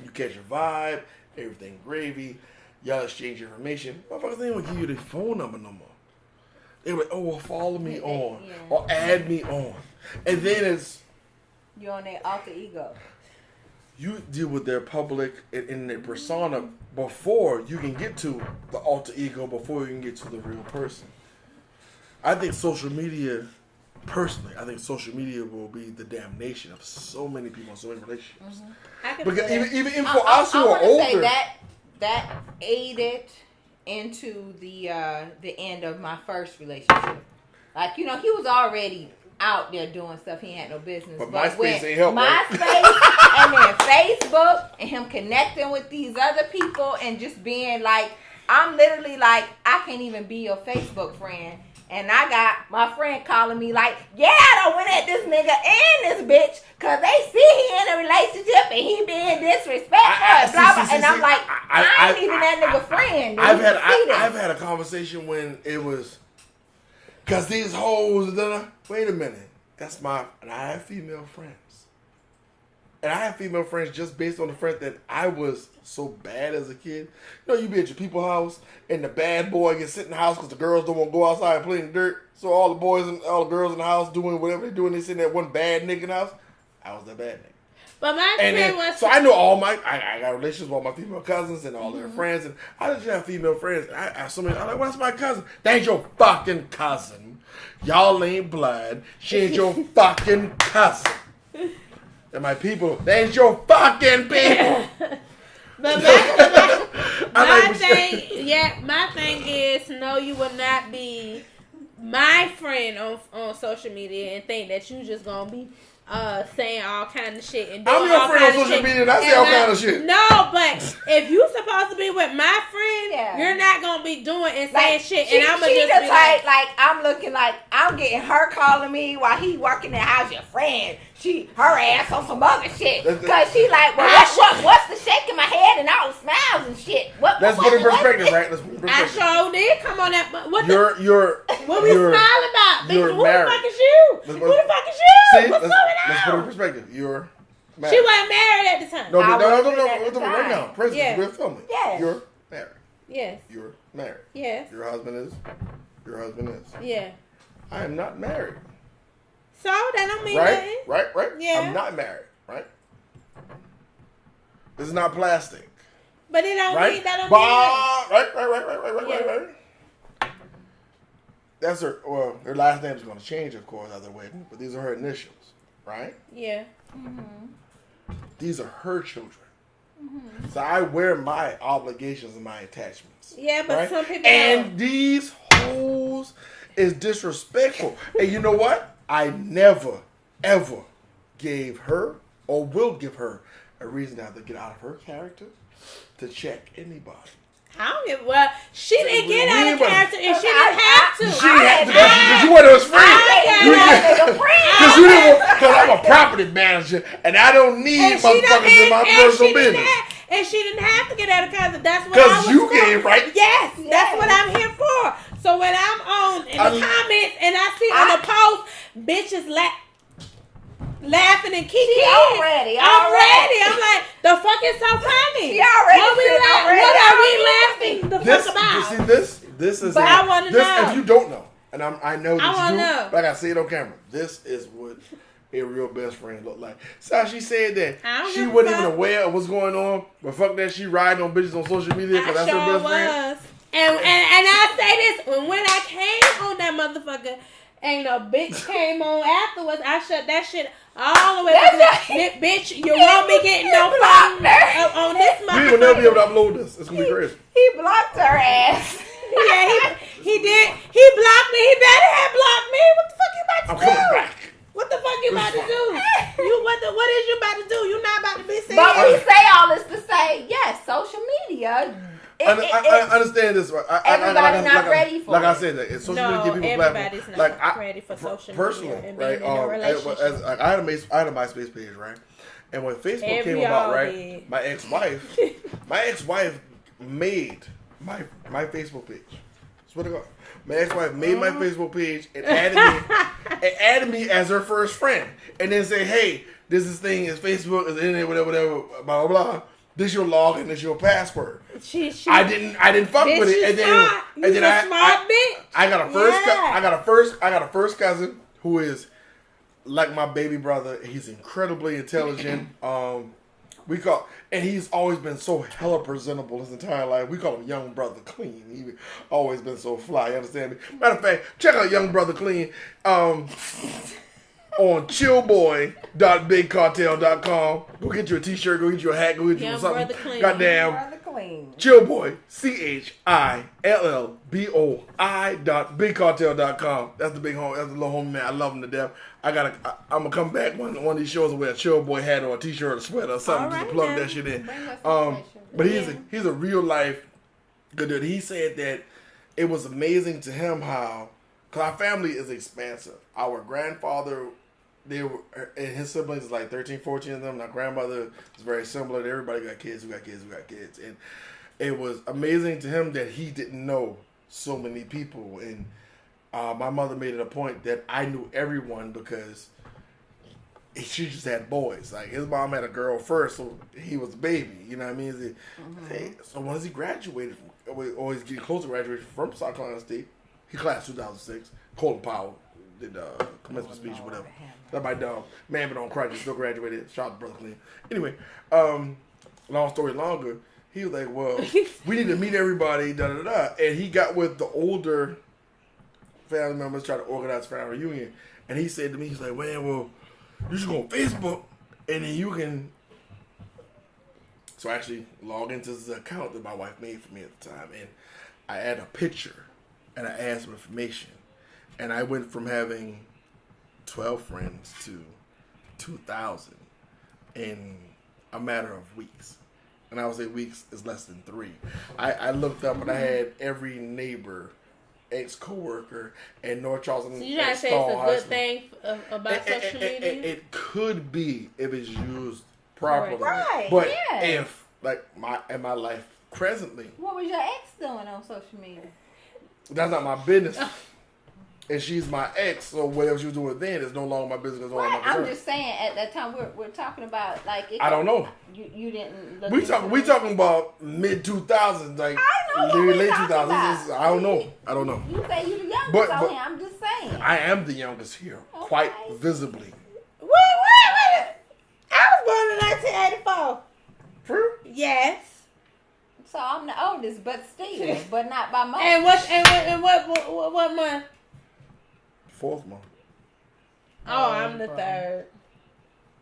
You catch a vibe, everything gravy, y'all exchange information. Motherfuckers ain't gonna give you their phone number no more. They were like, oh, well, follow me on, or add me on. And then it's... You're on their alter ego. You deal with their public and their persona before you can get to the alter ego, before you can get to the real person. I think social media... Personally, I think social media will be the damnation of so many people in so many relationships. Because even for us who are older, say that aided into the end of my first relationship. Like, he was already out there doing stuff he had no business. But MySpace ain't help. MySpace and then Facebook and him connecting with these other people and just being like, I'm literally like, I can't even be your Facebook friend. And I got my friend calling me like, yeah, I done went at this nigga and this bitch because they see he in a relationship and he being disrespectful. And I'm like, I ain't even that nigga friend. I've had a conversation when it was, because these hoes, wait a minute. And I have female friends. And I have female friends just based on the fact that I was so bad as a kid. You be at your people's house and the bad boy gets sit in the house because the girls don't want to go outside and play in the dirt. So all the boys and all the girls in the house doing whatever they're doing, they sitting at one bad nigga in the house. I was that bad nigga. But my friend was... So I know I got relations with all my female cousins and all their friends. And I just have female friends. I ask somebody, I'm like, what's my cousin? That ain't your fucking cousin. Y'all ain't blood. She ain't your fucking cousin. And my people, they ain't your fucking people. But my thing is, no, you will not be my friend on social media and think that you just gonna be saying all kind of shit and doing I'm your all friend on kind of social shit. media and I say all kind of shit. No, but if you supposed to be with my friend, you're not gonna be doing and saying shit. And I'm gonna just be like, I'm looking like I'm getting her calling me while he working in the house. Your friend, her ass on some other shit. Cause she like, well, what's the shaking my head and all the smiles and shit? Let's put it in perspective, right? Let's put it in perspective. I sure did. Come on, what we you're smiling about? You're Who married. the fuck is you? Who the fuck is you? What's going on? Let's put it in perspective. You're married. She wasn't married at the time. No. Right now. President, we're filming. Yes. You're married. Yes. You're married. Yes. Your husband is. Yeah. I am not married. So that don't mean nothing. Right. Yeah. I'm not married. Right. This is not plastic. But it don't mean that don't mean Right. Yeah. that's her. Well, her last name is going to change, of course, after the wedding. But these are her initials, right? Yeah. These are her children. So I wear my obligations and my attachments. Yeah, but right? some people and don't. These hoes is disrespectful. And you know what? I never, ever gave her or will give her a reason to have to get out of her character to check anybody. I don't give. Well, she didn't get out of character, and she didn't have to. She had to because you weren't his friend. Because I'm a property manager and I don't need motherfuckers in my personal business. And she didn't have to get out of character. That's what I was because you gave, right? Yes, that's what I'm here for. So when I'm on in the comments and I see on the post bitches laughing and kicking, I'm ready. I'm like, the fuck is so funny? She already what are we laughing the fuck about? You see, this is. But I want to know. If you don't know, and I know that I you do, know. like I said on camera, this is what a real best friend look like. So she said that she wasn't even aware of what's going on, but fuck that, she riding on bitches on social media because that's her best friend. And I say this, when I came on that motherfucker, ain't no bitch came on afterwards. I shut that shit all the way up. Bitch, you won't be getting no phone on this motherfucker. We will never be able to upload this. It's gonna be crazy. He blocked her ass. Yeah, he did. He blocked me. He better have blocked me. What the fuck you about to do? I'm coming back. What the fuck you about to do? What is you about to do? You not about to be serious. But we say all this to say, yes, social media. I understand this. Everybody's not ready for it. Like I said, social media give people platform. Everybody's not ready for social personally, media and right? being in a relationship. I had a MySpace page, right? And when Facebook came about, right, my ex-wife made my Facebook page. Swear to God. My ex-wife made my Facebook page and added me as her first friend, and then say, "Hey, this thing is Facebook, is internet, whatever, blah blah blah. This your login, this your password." I didn't fuck with it, and then I got a first cousin who is like my baby brother. He's incredibly intelligent. And he's always been so hella presentable his entire life. We call him Young Brother Clean. He's always been so fly. You understand me? Matter of fact, check out Young Brother Clean on chillboy.bigcartel.com. Go get you a t-shirt, go get you a hat, go get you something. Goddamn. Chillboy, CHILLBOI.bigcartel.com. That's the big home. That's the little homie man. I love him to death. I'm gonna come back one of these shows and wear a Chillboy hat or a t-shirt or a sweater or something just to plug that shit in. But he's a real life good dude. He said that it was amazing to him how, because our family is expansive. Our grandfather, and his siblings is like 13, 14 of them. My grandmother is very similar. Everybody got kids. We got kids. And it was amazing to him that he didn't know so many people. And my mother made it a point that I knew everyone because she just had boys. Like his mom had a girl first, so he was a baby. You know what I mean? So once he graduated, or he's getting close to graduation from South Carolina State, he class 2006. Colin Powell did commencement speech or whatever. That's my dog. Man, but on crutches, still graduated. Shout out to Brother Clean. Anyway, long story longer, he was like, well, we need to meet everybody, da-da-da. And he got with the older family members, trying to organize a family reunion. And he said to me, he's like, well, you should go on Facebook, and then you can... So I actually logged into this account that my wife made for me at the time, and I add a picture, and I add some information. And I went from having 12 friends to 2,000 in a matter of weeks. And I would say weeks is less than 3. I looked up and I had every neighbor, ex-coworker, and North Charleston. So you trying to say it's a good thing about social media? It could be if it's used properly. Right. But if, like, in my life presently. What was your ex doing on social media? That's not my business. And she's my ex, so whatever she was doing then is no longer my business. Right. I'm just saying, at that time we're talking about like. I don't know. You didn't. We talking about mid 2000s, like late 2000s. I don't know. You say you the youngest out here. I'm just saying. I am the youngest here, quite visibly. Wait. I was born in 1984. True. Yes. So I'm the oldest, but still, but not by much. And what month? fourth one. Oh, I'm the third.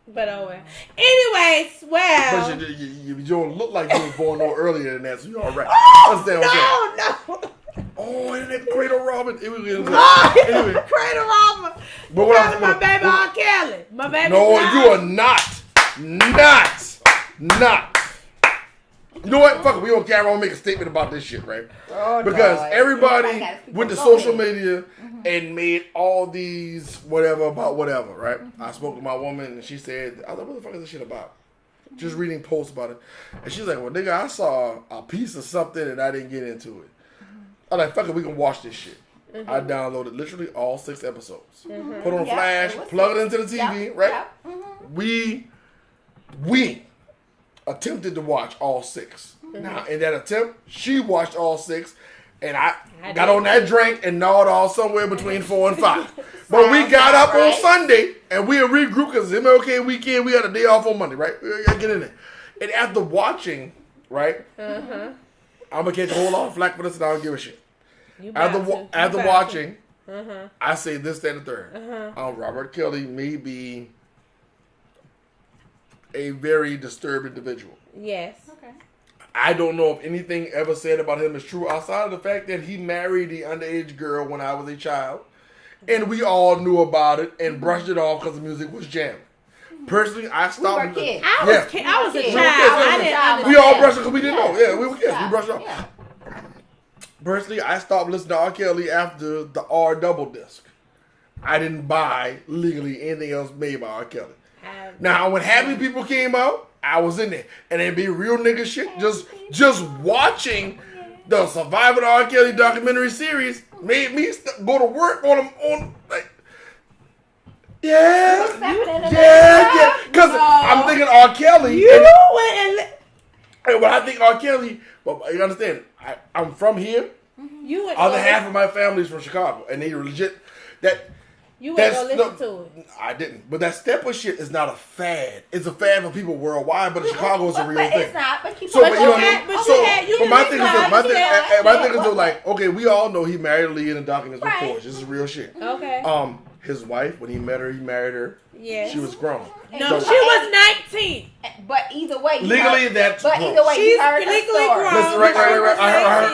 But oh well. Anyways, well. But you don't look like you were born no earlier than that, so you're all right. Oh, no. Oh, and that Cradle Robin. It was anyway. Cradle Robin. But what I my baby R. Kelly. My baby. No, you are not. You know what? Fuck it. We don't care. I want to make a statement about this shit, right? Oh, because no. everybody went to social media and made all these whatever about whatever, right? I spoke to my woman and she said, I was like, what the fuck is this shit about? Just reading posts about it. And she's like, well, nigga, I saw a piece of something and I didn't get into it. I'm like, fuck it, we can watch this shit. I downloaded literally all 6 episodes. Put on a flash, plug it into the TV, right? We attempted to watch all 6. Now, in that attempt, she watched all 6, and I got on that drink and gnawed off somewhere between 4 and 5. But we got up on Sunday, and we regrouped because it's MLK weekend. We had a day off on Monday, right? We got to get in there. And after watching, right, I'm going to catch a whole lot of flack for this, and I don't give a shit. After watching, I say this, that, and the third. Robert Kelly may be a very disturbed individual. Yes. Okay. I don't know if anything ever said about him is true outside of the fact that he married the underage girl when I was a child. And we all knew about it and brushed it off because the music was jamming. Personally, I stopped. We were kids. I was a child. I didn't understand. We all brushed it because we didn't know. Yeah, we were kids. Yeah. We brushed it off. Yeah. Personally, I stopped listening to R. Kelly after the R double disc. I didn't buy legally anything else made by R. Kelly. Now, when Happy People came out, I was in there. And it'd be real nigga shit. Just watching the Surviving R. Kelly documentary series made me go to work on like, yeah. Because I'm thinking R. Kelly. And when I think R. Kelly, but you understand, I'm from here. Other half of my family is from Chicago, and they legit You wouldn't go listen to it. I didn't. But that stepper shit is not a fad. It's a fad for people worldwide, but in Chicago it's a real thing. It's not. But my thing is like, okay, we all know he married Lee in the documents before. This is real shit. Okay. His wife, when he married her. Yes. She was grown. No, she was 19. But either way, legally that's but grown. either way, She's you heard legally her story. grown. Listen, right.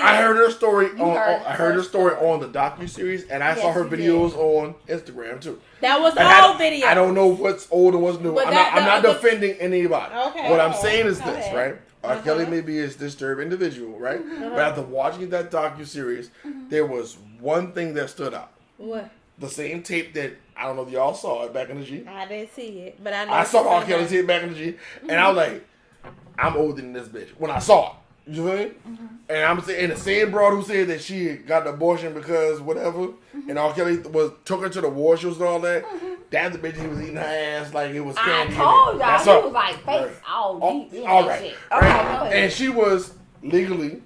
I heard her story on the docu-series, and I saw her you videos on Instagram too. That was old video. I don't know what's old and what's new. But I'm not defending anybody. Okay. What I'm saying is this, right? R. Kelly may be a disturbed individual, right? But after watching that docu-series, there was one thing that stood out. What? The same tape that, I don't know if y'all saw it back in the G. I didn't see it, but I know. I saw R. Kelly tape back in the G, and I was like, I'm older than this bitch when I saw it. You feel me? And I'm saying, the same broad who said that she got an abortion because whatever, and R. Kelly took her to the war shows and all that. That's the bitch he was eating her ass like it was candy. I told y'all, he was like face all deep in all that right. shit. Right. Okay, go ahead. And she was legally.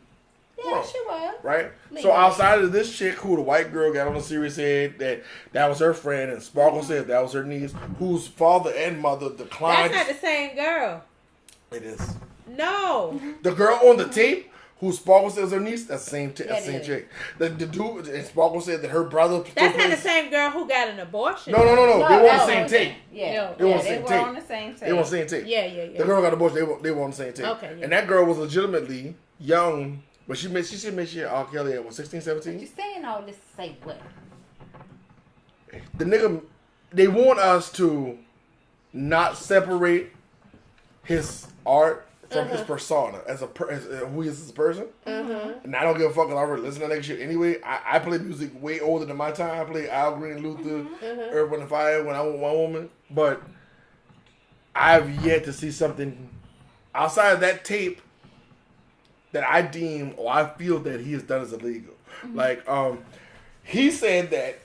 Yeah, she was. Right? Legally. So outside of this chick who the white girl got on the series said that was her friend, and Sparkle said that was her niece, whose father and mother declined. That's not the same girl. It is. No. The girl on the tape who Sparkle says her niece, that's the same chick. The dude, and Sparkle said that her brother. That's not the same girl who got an abortion. No. They were on the same tape. Yeah. They were on the same tape. They were on the same tape. They were on the same tape. Yeah. The girl got an abortion. They were on the same tape. Okay. Yeah. And that girl was legitimately young. But she said she R. Kelly at 16, 17? You saying all this to say what? The nigga, they want us to not separate his art from his persona as who he is as a person. And I don't give a fuck if I really listen to that shit anyway. I play music way older than my time. I played Al Green, Luther, Earth, Wind & Fire when I was one woman. But I've yet to see something outside of that tape that I deem or I feel that he has done is illegal. Like, he said that,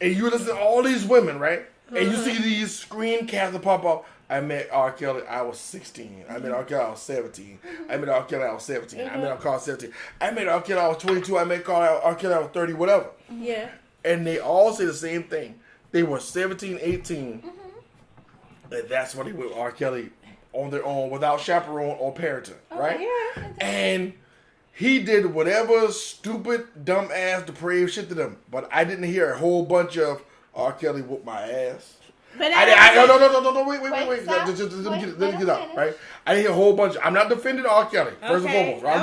and you listen to all these women, right? And you see these screen caps that pop up. I met R. Kelly, I was 16. I met R. Kelly, I was 17. I met R. Kelly, I was 17. I met R. Kelly, I was 17. I met R. Kelly, I was 22. I met R. Kelly, I was 30, whatever. Yeah. And they all say the same thing. They were 17, 18. And that's when they went R. Kelly on their own without chaperone or parenting, right? Yeah. And he did whatever stupid, dumb-ass, depraved shit to them. But I didn't hear a whole bunch of R. Kelly whooped my ass. But No, wait. Just let me get out, right? I didn't hear a whole bunch. I'm not defending R. Kelly, first and foremost. Right?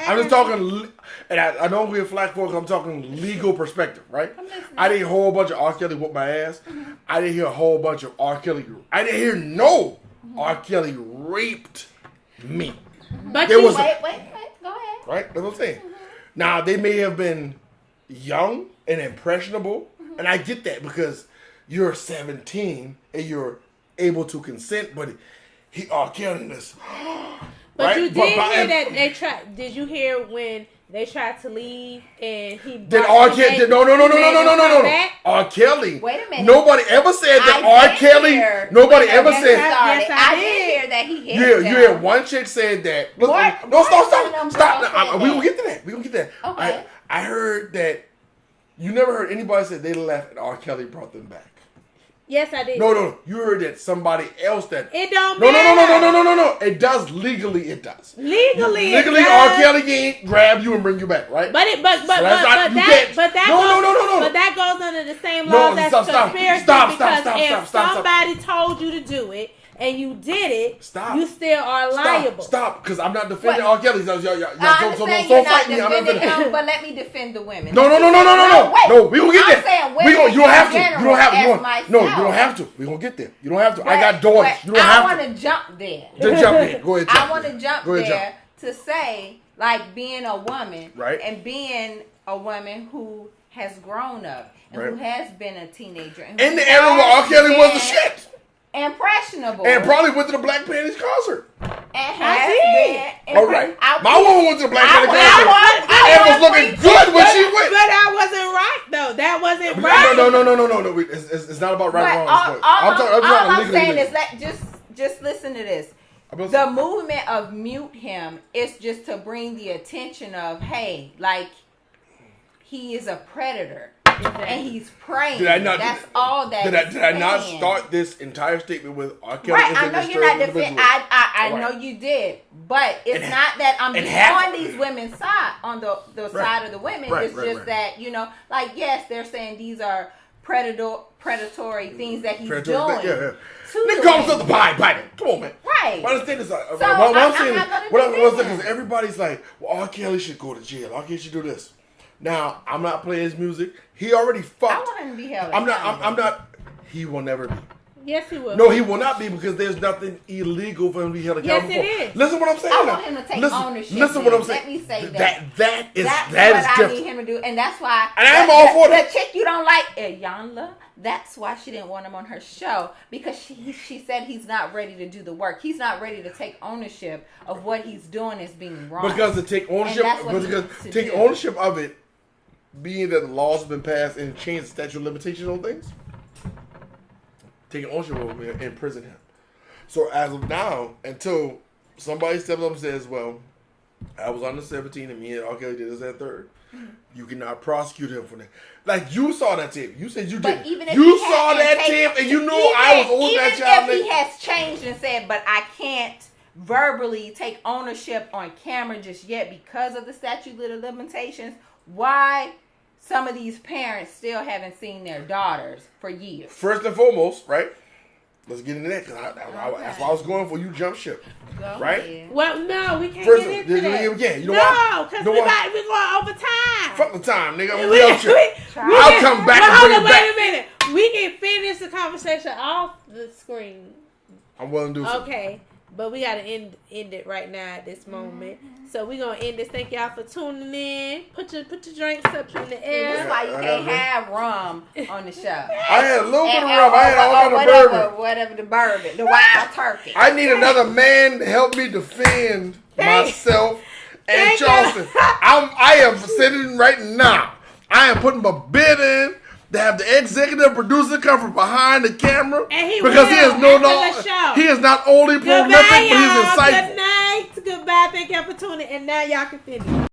I'm just talking, and I don't give a flack for it because I'm talking legal perspective, right? I didn't hear a whole bunch of R. Kelly whoop my ass. I didn't hear a whole bunch of R. Kelly. I didn't hear no R. Kelly raped me. But wait, go ahead. Right? That's what I'm saying. Now, they may have been young and impressionable, and I get that because you're 17 and you're able to consent, but he R. Kelly this. But right? you did hear that they tried. Did you hear when they tried to leave and he? Did R. Kelly? No. R. Kelly. Wait a minute. Nobody ever said that R. Kelly. Nobody ever said. Yes, I did hear that he hit Yeah, them. you hear one chick said that. Look, no, stop. We gonna get to that. Okay. I heard that. You never heard anybody say they left and R. Kelly brought them back. Yes, I did. No. You heard that somebody else that. It don't matter. No. It does legally. It does. Legally, R. Kelly can't grab you and bring you back, right? But that goes under the same laws as conspiracy because if somebody told you to do it and you did it, you still are liable. Stop, because I'm not defending R. Kelly. I understand you're not defending him, but let me defend the women. No. No, we gonna get there. You don't have to. You don't have to. No, you don't have to. We gonna get there. You don't have to. I got daughters. You don't have to. I want to jump there. Just jump in. Go ahead. I want to jump there to say, like, being a woman, right, and being a woman who has grown up and who has been a teenager, and in the era where R. Kelly was the shit. Impressionable. And probably went to the Black Panthers concert. And has been. All right. My woman went to the Black Panthers concert. And was looking good when she went. But that wasn't right, though. That wasn't right. No. It's not about right and wrong. All I'm saying is just listen to this. The movement of mute him is just to bring the attention of, hey, like, he is a predator. And he's praying. That's all that. Did I not start this entire statement with R. Kelly? Right, I know you're not defending. I know you did, but it's not that I'm on these women's side, on the side of the women. It's just that, you know, like, yes, they're saying these are predatory things that he's doing. Yeah. Nigga calls himself the pie biter. Come on, man. Right. But understand this. What I'm saying is everybody's like, well, R. Kelly should go to jail. R. Kelly should do this. Now, I'm not playing his music. He already fucked. I want him to be held. I'm not. He will never be. Yes, he will. No, he will not be because there's nothing illegal for him to be held accountable for. Yes, it is. Listen what I'm saying. I want him to take ownership. Listen what I'm saying. Let me say that. That is what different. I need him to do, and that's why. And I'm all for that. The chick you don't like, Iyanla. That's why she didn't want him on her show, because she said he's not ready to do the work. He's not ready to take ownership of what he's doing as being wrong. Because to take ownership, ownership of it, being that the laws have been passed and changed the statute of limitations on things, taking ownership of it, imprison him. So as of now, until somebody steps up and says, well, I was under 17 and me and R. Kelly did this at third, you cannot prosecute him for that. Like, you saw that tape. You said you did. You saw that tape and you knew I was on that child. Even if he has changed and said, but I can't verbally take ownership on camera just yet because of the statute of limitations, why some of these parents still haven't seen their daughters for years? First and foremost, right? Let's get into that because that's why I was going for. You jump ship, right? Ahead. Well, no, we can't get into that. You know why? No, because we're going over time. Fuck the time, nigga. I'll come back and bring it back. Wait a minute. We can finish the conversation off the screen. I'm willing to do so. Okay. But we gotta end it right now at this moment. So we're gonna end this. Thank y'all for tuning in. Put your drinks up in the air. That's why you can't have rum on the show. I had a little bit of rum. I had all kind of bourbon. Whatever the bourbon, the wild turkey. I need another man to help me defend myself and Charleston. I am sitting right now. I am putting my bid in to have the executive producer come from behind the camera because he is not only prolific, but he's insightful. Good night. Goodbye. Thank y'all for tuning in. And now y'all can finish.